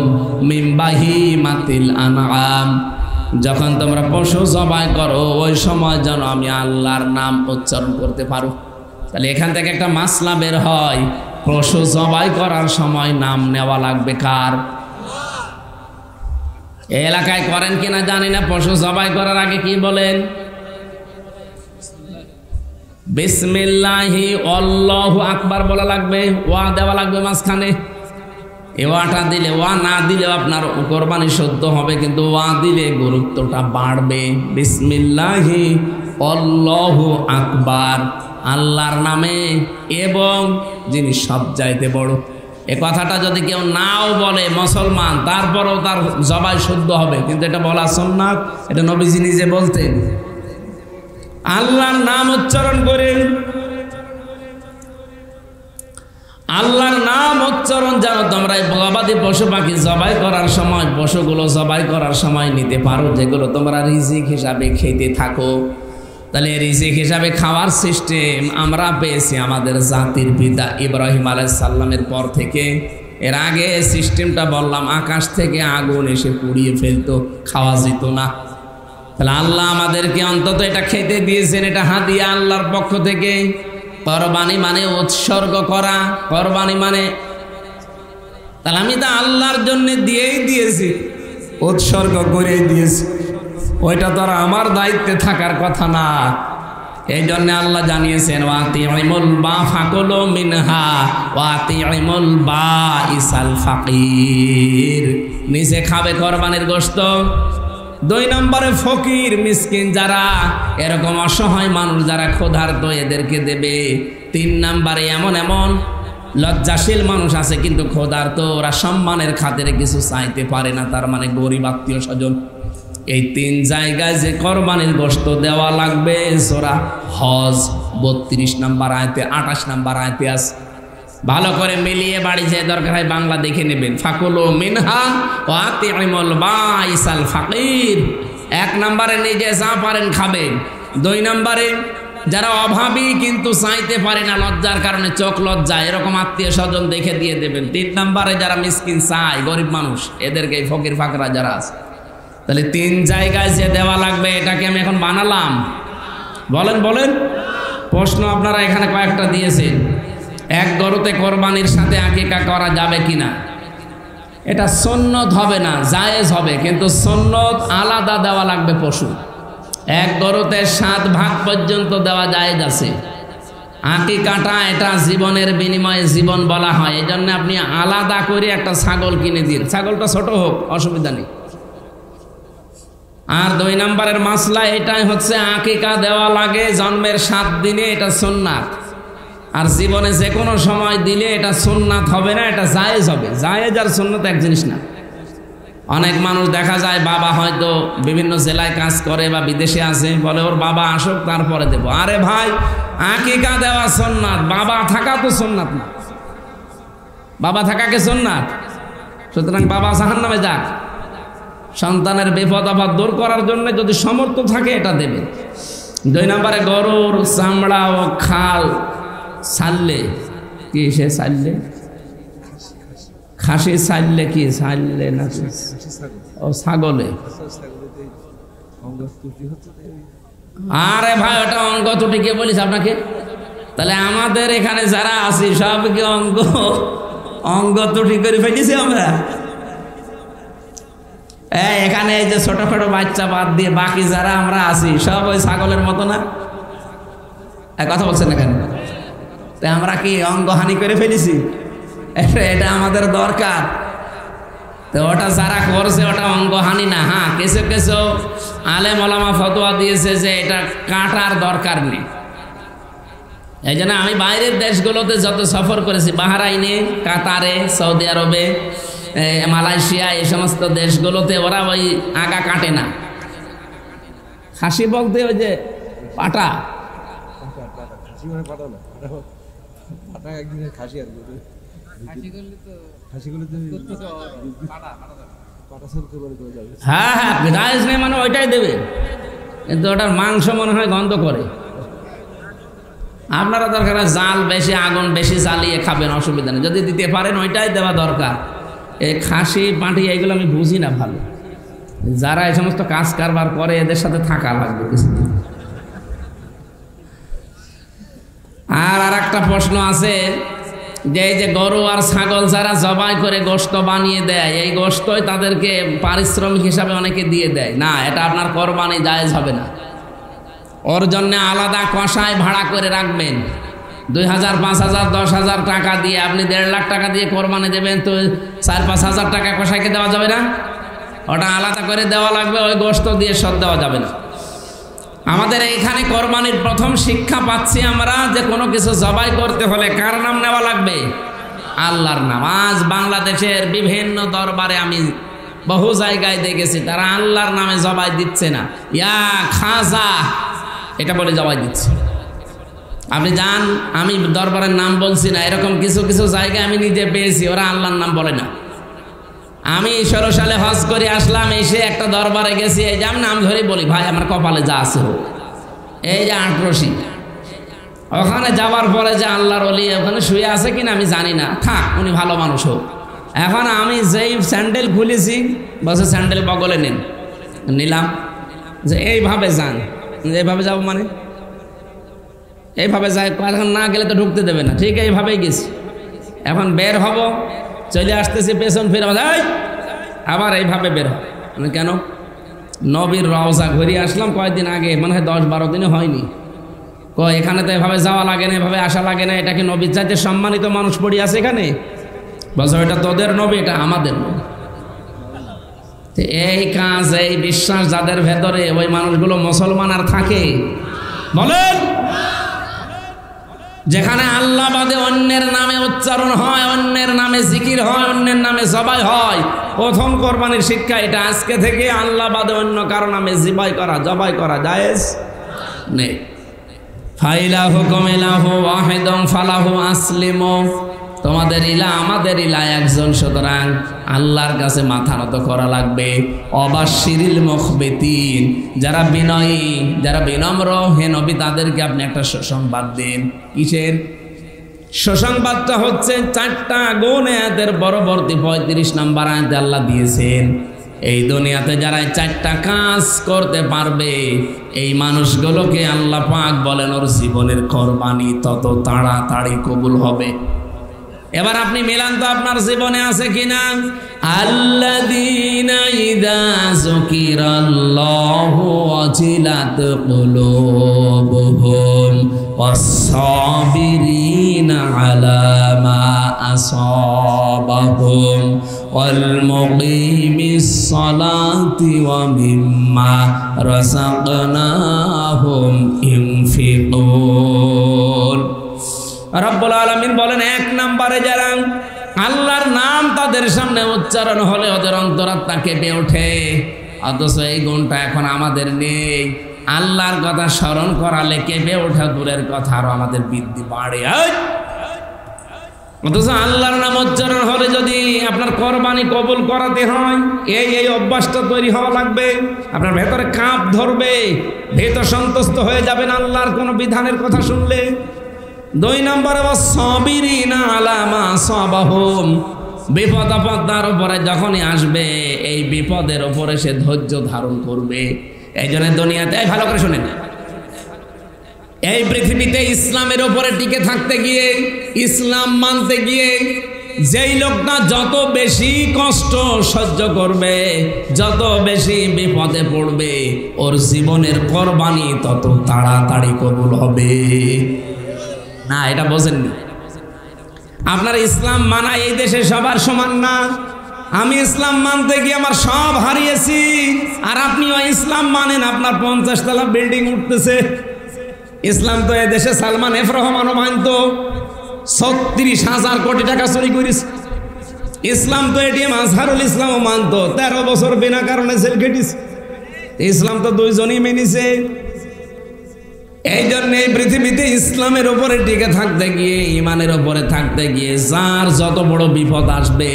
মিন বাহিমাতিল আনআম, যখন তোমরা পশু জবাই করো ওই সময় যেন আমি আল্লাহর নাম উচ্চারণ করতে পারো। তাহলে এখান থেকে একটা মাসলা বের হয়, পশু জবাই করার সময় নাম নেওয়া লাগবে কার? এই এলাকায় করেন কিনা জানি না, পশু জবাই করার আগে কি বলেন? বিসমিল্লাহি আল্লাহু আকবার বলা লাগবে, ওয়া দেওয়া লাগবে মাঝখানে। এ ওয়াটা দিলে, ওয়া না দিলেও আপনার কোরবানি সদ্য হবে, কিন্তু ওয়া দিলে গুরুত্বটা বাড়বে। বিসমিল্লাহি আল্লাহু আকবার, আল্লাহর নামে এবং যিনি সব চাইতে বড়। এ কথাটা যদি কেউ নাও বলে মুসলমান, তারপরেও তার জবাই শুদ্ধ হবে, কিন্তু এটা বলা সুন্নাত। এটা নবীজি নিজে বলতেন। আল্লাহর নাম উচ্চারণ করে, আল্লাহর নাম উচ্চারণ যেন তোমরা গবাদি পশু পাখি জবাই করার সময়, পশুগুলো জবাই করার সময় নিতে পারো, যেগুলো তোমরা রিজিক হিসাবে খেতে থাকো। তাহলে রিজিক হিসাবে খাওয়ার সিস্টেম আমরা পেয়েছি আমাদের জাতির পিতা ইব্রাহিম আলাইহিস সালামের পর থেকে। এর আগে সিস্টেমটা বললাম, আকাশ থেকে আগুন এসে পুড়িয়ে ফেলতো, খাওয়া যেত না। তাহলে আল্লাহ আমাদেরকে অন্তত এটা খেতে দিয়েছেন, এটা হাদিয়া আল্লাহর পক্ষ থেকে। কোরবানি মানে উৎসর্গ করা, কোরবানি মানে, তাহলে আমি তো আল্লাহর জন্য দিয়েই দিয়েছি, উৎসর্গ করে দিয়েছি, ওইটা তো আর আমার দায়িত্বে থাকার কথা না। এই জন্য আল্লাহ জানিয়েছেন ওয়াতিউল বা ফাকুলু মিনহা ওয়াতিউল বাইসাল ফাকির, নিজে খাবে কোরবানির গোশত। 2 নম্বরে ফকির মিসকিন যারা, এরকম অসহায় মানুষ যারা ক্ষুধার্ত, এদেরকে দেবে। 3 নম্বরে এমন এমন লজ্জাশীল মানুষ আছে কিন্তু ক্ষুধার্ত, ওরা সম্মানের খাতিরে কিছু চাইতে পারে না, তার মানে গরিব আত্মীয় স্বজন। এই 3 জায়গায় যে কোরবানির গোশত দেওয়া লাগবে সূরা হজ 32 নম্বর আয়াতে 28 নম্বর আয়াতে আছে। ভালো করে মিলিয়ে বাড়ি যেয়ে দরকার হয় বাংলা দেখে নেবেন। ফাকুলু মিনহা ওয়া আতিমুল বাইসাল ফাকির। 1 নম্বরে নিজে যা পারেন খাবেন। 2 নম্বরে যারা অভাবী কিন্তু চাইতে পারে না লজ্জার কারণে, চোখ লজ্জা, এরকম আত্মীয় স্বজন দেখে দিয়ে দেবেন। 3 নম্বরে যারা মিসকিন চায়, গরিব মানুষ, এদেরকে ফকির ফাকরা যারা আছে। তাহলে 3 জায়গায় যে দেওয়া লাগবে, এটাকে আমি এখন বানালাম? বলেন বলেন। প্রশ্ন আপনারা এখানে কয়েকটা দিয়েছেন। 1 গরুতে কোরবানির সাথে আকিকা করা যাবে কিনা? এটা সুন্নত হবে না, জায়েজ হবে, কিন্তু সুন্নত আলাদা দেওয়া লাগবে পশু। 1 গরুতে 7 ভাগ পর্যন্ত দেওয়া জায়েজ আছে। আকিকাটা এটা জীবনের বিনিময়ে জীবন বলা হয়, এই জন্য আপনি আলাদা করে একটা ছাগল কিনে দিন, ছাগলটা ছোট হোক, অসুবিধা নেই। আর 2 নম্বরের মাসলা এটাই হচ্ছে আকিকা দেওয়া লাগে জন্মের 7 দিনে, এটা সুন্নাত। আর জীবনে যে কোনো সময় দিলে এটা সুন্নাত হবে না, এটা জায়েজ হবে। জায়েজ আর সুন্নাত এক জিনিস না। অনেক মানুষ দেখা যায় বাবা হয়তো বিভিন্ন জেলায় কাজ করে বা বিদেশে আছে, বলে ওর বাবা আসুক তারপরে দেব। আরে ভাই, আকিকা দেওয়া সুন্নাত, বাবা থাকা তো সুন্নাত না। বাবা থাকাকে সুন্নাত, সুতরাং বাবা জাহান্নামে যাক। সন্তানের বিপদ আপদ দূর করার জন্য যদি সামর্থ্য থাকে এটা দেবে। 2 নম্বরে গরুর চামড়া ও খাল ছাড়লে কি, সে ছাড়লে খাসি ছাড়লে কি, ছাড়লে না ও ছাগলে? আরে ভাই, ওটা অঙ্গ ত্রুটি কে বলিস আপনাকে? তাহলে আমাদের এখানে যারা আছি সবকে অঙ্গ ত্রুটি করে ফেলেছি আমরা। এখানে এই যে ছোটখাটো বাচ্চা বাদ দিয়ে বাকি যারা আমরা আছি সব ওই ছাগলের মতো না? কথা বলছেন এখানে? তাই আমরা কি অঙ্গহানি করে ফেলেছি? এটা আমাদের দরকার। তো ওটা যারা করছে ওটা অঙ্গহানি না। হ্যাঁ, কিছু কিছু আলেম ওলামা ফতোয়া দিয়েছে যে এটা কাটার দরকার নেই। এই জন্য আমি বাইরের দেশগুলোতে যত সফর করেছি, বাহরাইনে, কাতারে, সৌদি আরবে, মালয়েশিয়া, এই সমস্ত দেশগুলোতে ওরা ওই আগা কাটে না। খাসি বলতে ওই যে পাটা, হ্যাঁ হ্যাঁ, রাইস নেই মানে ওইটাই দেবে, কিন্তু ওটার মাংস মনে হয় গন্ধ করে। আপনারা দরকার জাল বেশি, আগুন বেশি জ্বালিয়ে খাবেন, অসুবিধা নেই। যদি দিতে পারেন ওইটাই দেওয়া দরকার। এই খাসি পাঁটি এগুলো আমি বুঝি না ভালো। যারা এই সমস্ত কাজ কারবার করে এদের সাথে থাকা লাগবে কিছুদিন। আর একটা প্রশ্ন আছে যে এই যে গরু আর ছাগল যারা জবাই করে গোশত বানিয়ে দেয়, এই গোশতই তাদেরকে পারিশ্রমিক হিসাবে অনেকে দিয়ে দেয়। না, এটা আপনার কোরবানি জায়েজ হবে না। ওর জন্য আলাদা কষায় ভাড়া করে রাখবেন। 2000, 5000, 10,000 টাকা দিয়ে আপনি 1.5 লাখ টাকা দিয়ে কোরবানি দেবেন, তো 4-5 হাজার টাকা কষাইকে দেওয়া যাবে না? ওটা আলাদা করে দেওয়া লাগবে, ওই গোশত দিয়ে সব দেওয়া যাবে না। আমাদের এইখানে কোরবানির প্রথম শিক্ষা পাচ্ছি আমরা যে কোনো কিছু জবাই করতে হলে কার নাম নেওয়া লাগবে? আল্লাহর নাম। আজ বাংলাদেশের বিভিন্ন দরবারে আমি বহু জায়গায় দেখেছি তারা আল্লাহর নামে জবাই দিচ্ছে না, ইয়া খাজা এটা বলে জবাই দিচ্ছে। আপনি যান, আমি দরবারের নাম বলছি না, এরকম কিছু কিছু জায়গায় আমি নিজে পেয়েছি ওরা আল্লাহর নাম বলে না। আমি 16 সালে হজ করে আসলাম, এসে একটা দরবারে গেছি, এই যে আমি নাম ধরে বলি, ভাই আমার কপালে যা আছে হোক, এই যে 8 ওখানে যাওয়ার পরে যে আল্লাহর ওলি ওখানে শুয়ে আছে কিনা আমি জানি না, থাক উনি ভালো মানুষ হোক। এখন আমি যেই স্যান্ডেল খুলেছি বসে স্যান্ডেল বগলে নেন, নিলাম যে এইভাবে যান, এইভাবে যাবো মানে এইভাবে যাই, এখন না গেলে তো ঢুকতে দেবে না, ঠিক এইভাবেই গেছি। এখন বের হব, চলে আসতেছি, পেছন ফিরে আবার এইভাবে বের হবে। মানে কেন? নবীর রওজা ঘুরিয়ে আসলাম কয়েকদিন আগে, মনে হয় 10-12 দিনে হয়নি। এখানে তো এভাবে যাওয়া লাগে না, এভাবে আসা লাগে না, এটা কি নবীর চাইতে সম্মানিত মানুষ পড়ে আছে এখানে? বলছো এটা তোদের নবী, এটা আমাদের নবী। এই কাজ, এই বিশ্বাস যাদের ভেতরে, ওই মানুষগুলো মুসলমান আর থাকে? বলেন যেখানে আল্লাহ বাদে অন্যের নামে উচ্চারণ হয়, অন্যের নামে জিকির হয়, অন্যের নামে জবাই হয়, প্রথম কোরবানির শিক্ষা এটা। আজকে থেকে আল্লাহ বাদে অন্য কারো নামে জবাই করা জায়েজ নেই। ফাইলাহু কামিলাহু ওয়াহিদুন ফালাহু আসলিমু, তোমাদের ইলা আমাদের ইলা একজন, সুতরাং আল্লাহর কাছে মাথা নত করা লাগবে। অবাশিরিল মুখবিতিন, যারা বিনয়ী, যারা বিনম্র, হে নবী তাদেরকে আপনি একটা সুসংবাদ দিন। কিসের সুসংবাদটা? হচ্ছে 4টা গুণ আয়াতের পরবর্তী 35 নম্বর আয়াতে আল্লাহ দিয়েছেন। এই দুনিয়াতে যারা 4টা কাজ করতে পারবে, এই মানুষগুলোকে আল্লাহ পাক বলেন ওর জীবনের কোরবানি তত তাড়াতাড়ি কবুল হবে। এবার আপনি মিলান তো আপনার জীবনে আছে কিনা? আল্লাযীনা ইযা যুকিরাল্লাহু ওয়াজিলাত কুলুবুহুম ওয়াস-সাবিরিনা আলা মা আসাবাহুম ওয়াল মুকিমিস সালাতি ওয়া মিম্মা রাযাকনাহুম ইনফিকুন। রব্বুল আলামিন বলেন 1 নম্বরে যারা আল্লাহর নাম তাদের সামনে উচ্চারণ হলে ওদের অন্তরাত্মা কেঁপে ওঠে, অথচ এই গুণটা এখন আমাদের নেই। আল্লাহর কথা স্মরণ করালে কেঁপে ওঠা দূরের কথা, আরো আমাদের বৃদ্ধি বাড়ে। অথচ আল্লাহর নাম উচ্চারণ হলে যদি আপনার কোরবানি কবুল করাতে হয়, এই অভ্যাসটা তৈরি হওয়া লাগবে। আপনার ভেতরে কাঁপ ধরবে, ভেতর সন্তুষ্ট হয়ে যাবেন আল্লাহর কোনো বিধানের কথা শুনলে। 2 নম্বরে ওয়াস-সাবিরিনা আলা মা আসাবাহুম, বিপদ আপদ তার উপরে যখনই আসবে এই বিপদের উপরে সে ধৈর্য ধারণ করবে। এই জন্য দুনিয়াতে, ভালো করে শুনেন, এই পৃথিবীতে ইসলামের উপরে টিকে থাকতে গিয়ে, ইসলাম মানতে গিয়ে যেই লোকটা যত বেশি কষ্ট সহ্য করবে, যত বেশি বিপদে পড়বে, ওর জীবনের কোরবানি তত তাড়াতাড়ি কবুল হবে। না, এটা বোঝেননি। আপনার ইসলাম মানা এই দেশে সবার সমান না। আমি ইসলাম মানতে গিয়ে আমার সব হারিয়েছি, আর আপনিও ইসলাম মানেন, আপনার 50 তলা বিল্ডিং উঠতেছে। ইসলাম তো এ দেশে সালমান এফ রহমানও মানত, 36,000 কোটি টাকা চুরি করিস। ইসলাম তো এটিএম আজহারুল ইসলামও মানত, 13 বছর বিনা কারণে জেল কেটিস। ইসলাম তো 2 জনই মেনেছে। এই জন্য এই পৃথিবীতে ইসলামের উপরে টিকে থাকতে গিয়ে, ইমানের উপরে থাকতে গিয়ে যার যত বড় বিপদ আসবে,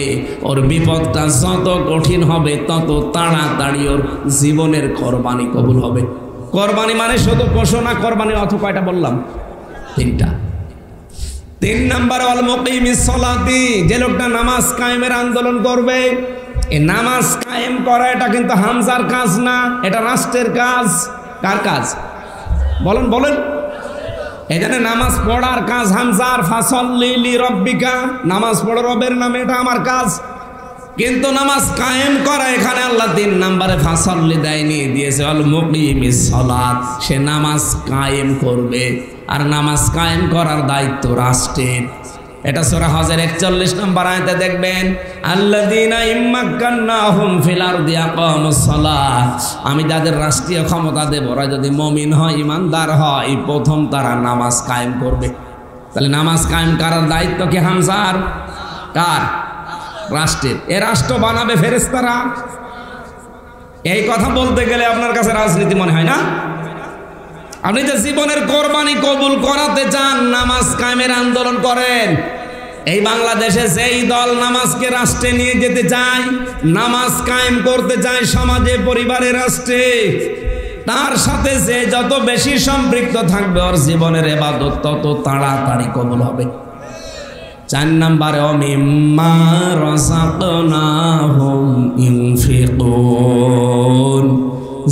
ওর বিপদটা যত কঠিন হবে, তত তাড়াতাড়ি ওর জীবনের কোরবানি কবুল হবে। কোরবানি মানে শুধু পশু না, কোরবানি অর্থ কয়টা বললাম? 3টা। 3 নম্বর ওয়াল মুকিমিস সালাতি, যে লোকটা নামাজ কায়েমের আন্দোলন করবে। এই নামাজ কায়েম করা এটা কিন্তু হামজার কাজ না, এটা রাষ্ট্রের কাজ। কার কাজ? বলেন বলেন। এখানে নামাজ পড়ার কাজ হামজার, ফাসাল্লি লিরাব্বিকা, নামাজ পড়ো রবের নামে, এটা আমার কাজ। কিন্তু নামাজ কায়েম করা এখানে আল্লাহ 3 নম্বরে ফাসাল্লি দেয়নি, দিয়েছে আল মুকিমিস সালাত, সে নামাজ কায়েম করবে। আর নামাজ কায়েম করার দায়িত্ব রাষ্ট্রের। এটা সূরা হজের 41 নম্বর আয়াতে দেখবেন, আল্লাযীনা ইম্মাক্কান্নাহুম ফিল আরদি আকামুস সালাহ, আমি যাদের রাষ্ট্রীয় ক্ষমতা দেব, ওরা যদি মুমিন হয়, ইমানদার হয়, প্রথম তারা নামাজ কায়েম করবে। তাহলে নামাজ কায়েম করার দায়িত্ব কি হামজার? কার? রাষ্ট্রের। এ রাষ্ট্র বানাবে ফেরেশতারা। এই কথা বলতে গেলে আপনার কাছে রাজনীতি মনে হয় না? আপনি যে জীবনের কোরবানি কবুল করাতে চান, নামাজ কায়েমের আন্দোলন করেন। এই বাংলাদেশে যেই দল নামাজকে রাষ্ট্রে নিয়ে যেতে চায়, নামাজ কায়েম করতে চায় সমাজে, পরিবারে, রাষ্ট্রে, তার সাথে যে যত বেশি সম্পৃক্ত থাকবে, ওর জীবনের ইবাদত তত তাড়াতাড়ি কবুল হবে। 4 নম্বরে মিম্মা রাযাকনাহুম ইনফিকুন,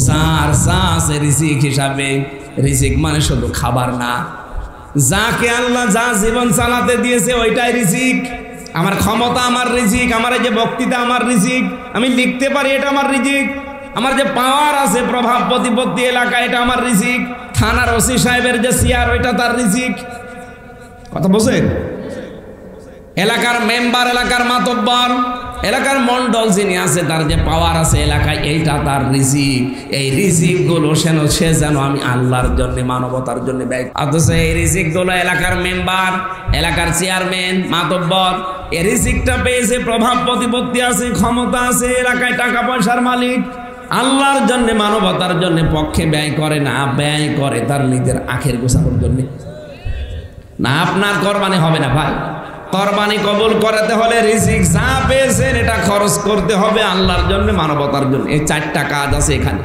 যার আছে রিজিক হিসাবে। রিজিক মানে শুধু খাবার না, যাকে আল্লাহ যা জীবন চালাতে দিয়েছে ওইটাই রিজিক। আমার ক্ষমতা আমার রিজিক, আমার এই যে বক্তৃতা আমার রিজিক, আমি লিখতে পারি এটা আমার রিজিক, আমার যে পাওয়ার আছে প্রভাব প্রতিপত্তি এলাকা এটা আমার রিজিক, থানার ওসি সাহেবের যে চেয়ার ওইটা তার রিজিক। কথা বোঝেন? এলাকার মেম্বার, এলাকার মাতব্বর, এলাকার মন্ডল যিনি আছে তার যে পাওয়ার আছে এলাকায়, এইটা তার রিজিক। এই রিজিক গুলো সে যেন আমি আল্লাহর জন্য মানবতার জন্য ব্যয়। অথচ এই রিজিক গুলো এলাকার মেম্বার, এলাকার চেয়ারম্যান, মাতব্বর এই রিজিকটা পেয়েছে, প্রভাব প্রতিপত্তি আছে, ক্ষমতা আছে, এলাকায় টাকা পয়সার মালিক, আল্লাহর জন্য মানবতার জন্য পক্ষে ব্যয় করে না, ব্যয় করে তার নিজের আখের গোছানোর জন্য। না, আপনার কোরবানি হবে না ভাই। কোরবানি কবুল করাতে হলে রিজিক যা পেয়েছেন এটা খরচ করতে হবে আল্লাহর জন্য, মানবতার জন্য। এই 4টা কাজ আছে এখানে।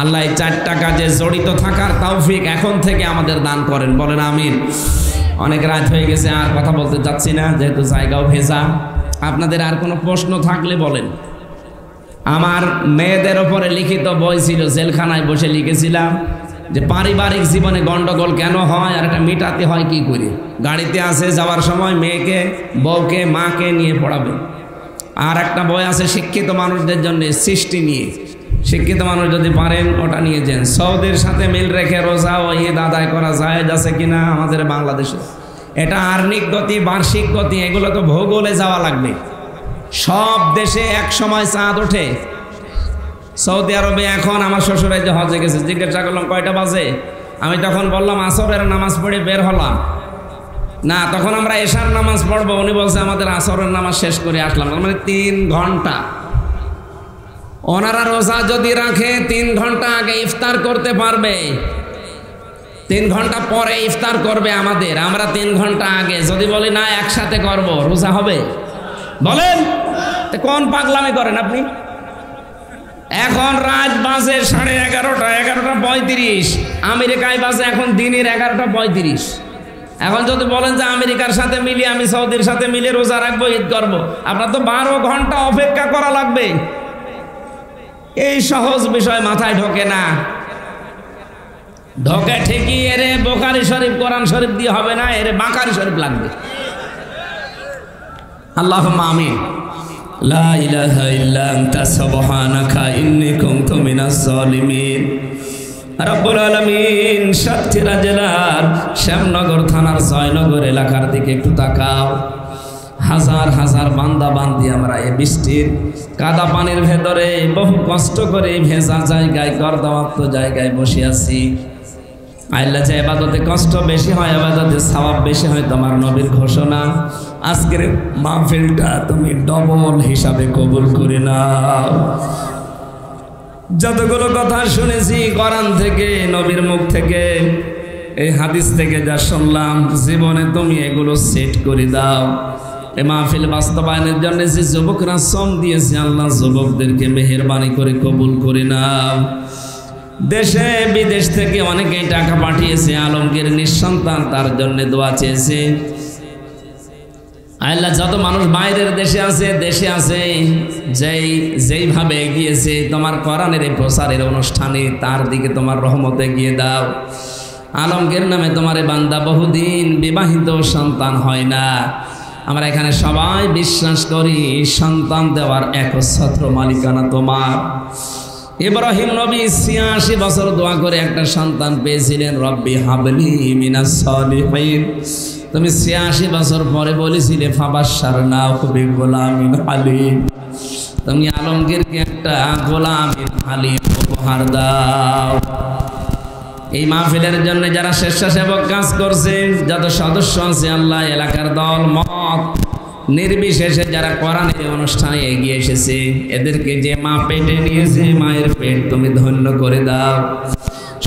আল্লাহ এই 4টা কাজে জড়িত থাকার তৌফিক এখন থেকে আমাদের দান করেন, বলেন আমিন। অনেক রাত হয়ে গেছে, আর কথা বলতে চাচ্ছি না, যেহেতু জায়গাও ভেজা। আপনাদের আর কোনো প্রশ্ন থাকলে বলেন। আমার মেয়েদের ওপরে লিখিত বই ছিল, জেলখানায় বসে লিখেছিলাম যে পারিবারিক জীবনে গন্ডগোল কেন হয় আর এটা মেটাতে হয় কি করে। গাড়িতে আসে যাওয়ার সময় মেয়েকে, বউকে, মাকে নিয়ে পড়াবে। আর একটা বই আছে শিক্ষিত মানুষদের জন্য, সৃষ্টি নিয়ে। শিক্ষিত মানুষ যদি পারেন ওটা নিয়ে যান। সৌদির সাথে মিল রেখে রোজা ও ঈদ আদায় করা জায়েজ আছে কিনা আমাদের বাংলাদেশে। এটা আর্নিক গতি, বার্ষিক গতি, এগুলো তো ভূগোলে যাওয়া লাগবে। সব দেশে এক সময় চাঁদ ওঠে। সৌদি আরবে এখন আমার শ্বশুরাই যে হজে গেছে, জিজ্ঞাসা করলাম কয়টা বাজে, আমি তখন বললাম আসরের নামাজ পড়ে বের হলাম। না, তখন আমরা এশার নামাজ পড়বো। উনি বলছে আমাদের আসরের নামাজ শেষ করে আসলাম, মানে 3 ঘন্টা। ওনারা রোজা যদি রাখে 3 ঘন্টা আগে ইফতার করতে পারবে, 3 ঘন্টা পরে ইফতার করবে আমাদের, আমরা 3 ঘন্টা আগে। যদি বলি না একসাথে করব, রোজা হবে? বলেন কোন পাগলামি করেন আপনি? এখন রাত বাজে 11:30, 11:35। আমেরিকায় বাজে এখন দিনের 11:35। এখন যদি বলেন যে আমেরিকার সাথে মিলিয়ে আমি সৌদির সাথে মিলিয়ে রোজা রাখবো, ঈদ করবো, আপনার তো 12 ঘন্টা অপেক্ষা করা লাগবে। এই সহজ বিষয় মাথায় ঢোকে না। ঢোকে ঠিকই, এরে বুখারী শরীফ, কোরআন শরীফ দিয়ে হবে না, এরে বাকারি শরীফ লাগবে। আল্লাহুম্মা আমিন। লা ইলাহা ইল্লা আনতা সুবহানাকা ইন্নী কুনতু মিনাজ জালিমিন। রব্বুল আলামিন, সাতক্ষীরা জেলার শ্যামনগর থানার জয়নগর এলাকার দিকে একটু তাকাও। হাজার হাজার বান্দা বান্দি আমরা এই বৃষ্টির কাদা পানির ভেতরে বহু কষ্ট করে ভেজা জায়গায়, গর্দমাক্ত জায়গায় বসে আছি। আল্লাহ যে ইবাদতে কষ্ট বেশি হয়, ইবাদতে সওয়াব বেশি হয়, তোমার নবীর ঘোষণা। আজকের মাহফিলটা তুমি ডবল হিসাবে কবুল করে নাও। যতগুলো কথা শুনেছি কোরআন থেকে, নবীর মুখ থেকে, এই হাদিস থেকে যা শুনলাম, জীবনে তুমি এগুলো সেট করে দাও। এই মাহফিল বাস্তবায়নের জন্য যে যুবকরা শ্রম দিয়েছে, আল্লাহ যুবকদেরকে মেহেরবানি করে কবুল করে নাও। দেশে বিদেশ থেকে অনেকেই টাকা পাঠিয়েছে, আলমগীর নিঃসন্তান, তার জন্য দোয়া চেয়েছে। আল্লাহ যত মানুষ বাইরের দেশে আছে, দেশে আছে, যেইভাবে এগিয়েছে তোমার কোরআনের এই প্রচারের অনুষ্ঠানে, তার দিকে তোমার রহমত এগিয়ে দাও। আলমগীর নামে তোমার বান্দা বহুদিন বিবাহিত, সন্তান হয় না। আমরা এখানে সবাই বিশ্বাস করি সন্তান দেওয়ার একচ্ছত্র মালিকানা তোমার। ইব্রাহিম নবী 86 বছর দোয়া করে একটা সন্তান পেয়েছিলেন, রব্বি হাবলি মিনাস সালিহিন। তুমি 86 বছর পরে বলেছিলে ফাবাশশারনাহু বিগুলামিন হালিম। তুমি আলমগীরকে একটা গোলামিন হালিম উপহার দাও। এই মাহফিলের জন্য যারা স্বেচ্ছাসেবক কাজ করছে, যত সদস্য আছে, আল্লাহ এলাকার দল মত নির্বিশেষে যারা কোরআনের অনুষ্ঠানে এগিয়ে এসেছে, এদেরকে যে মা পেটে নিয়েছে, মায়ের পেট তুমি ধন্য করে দাও।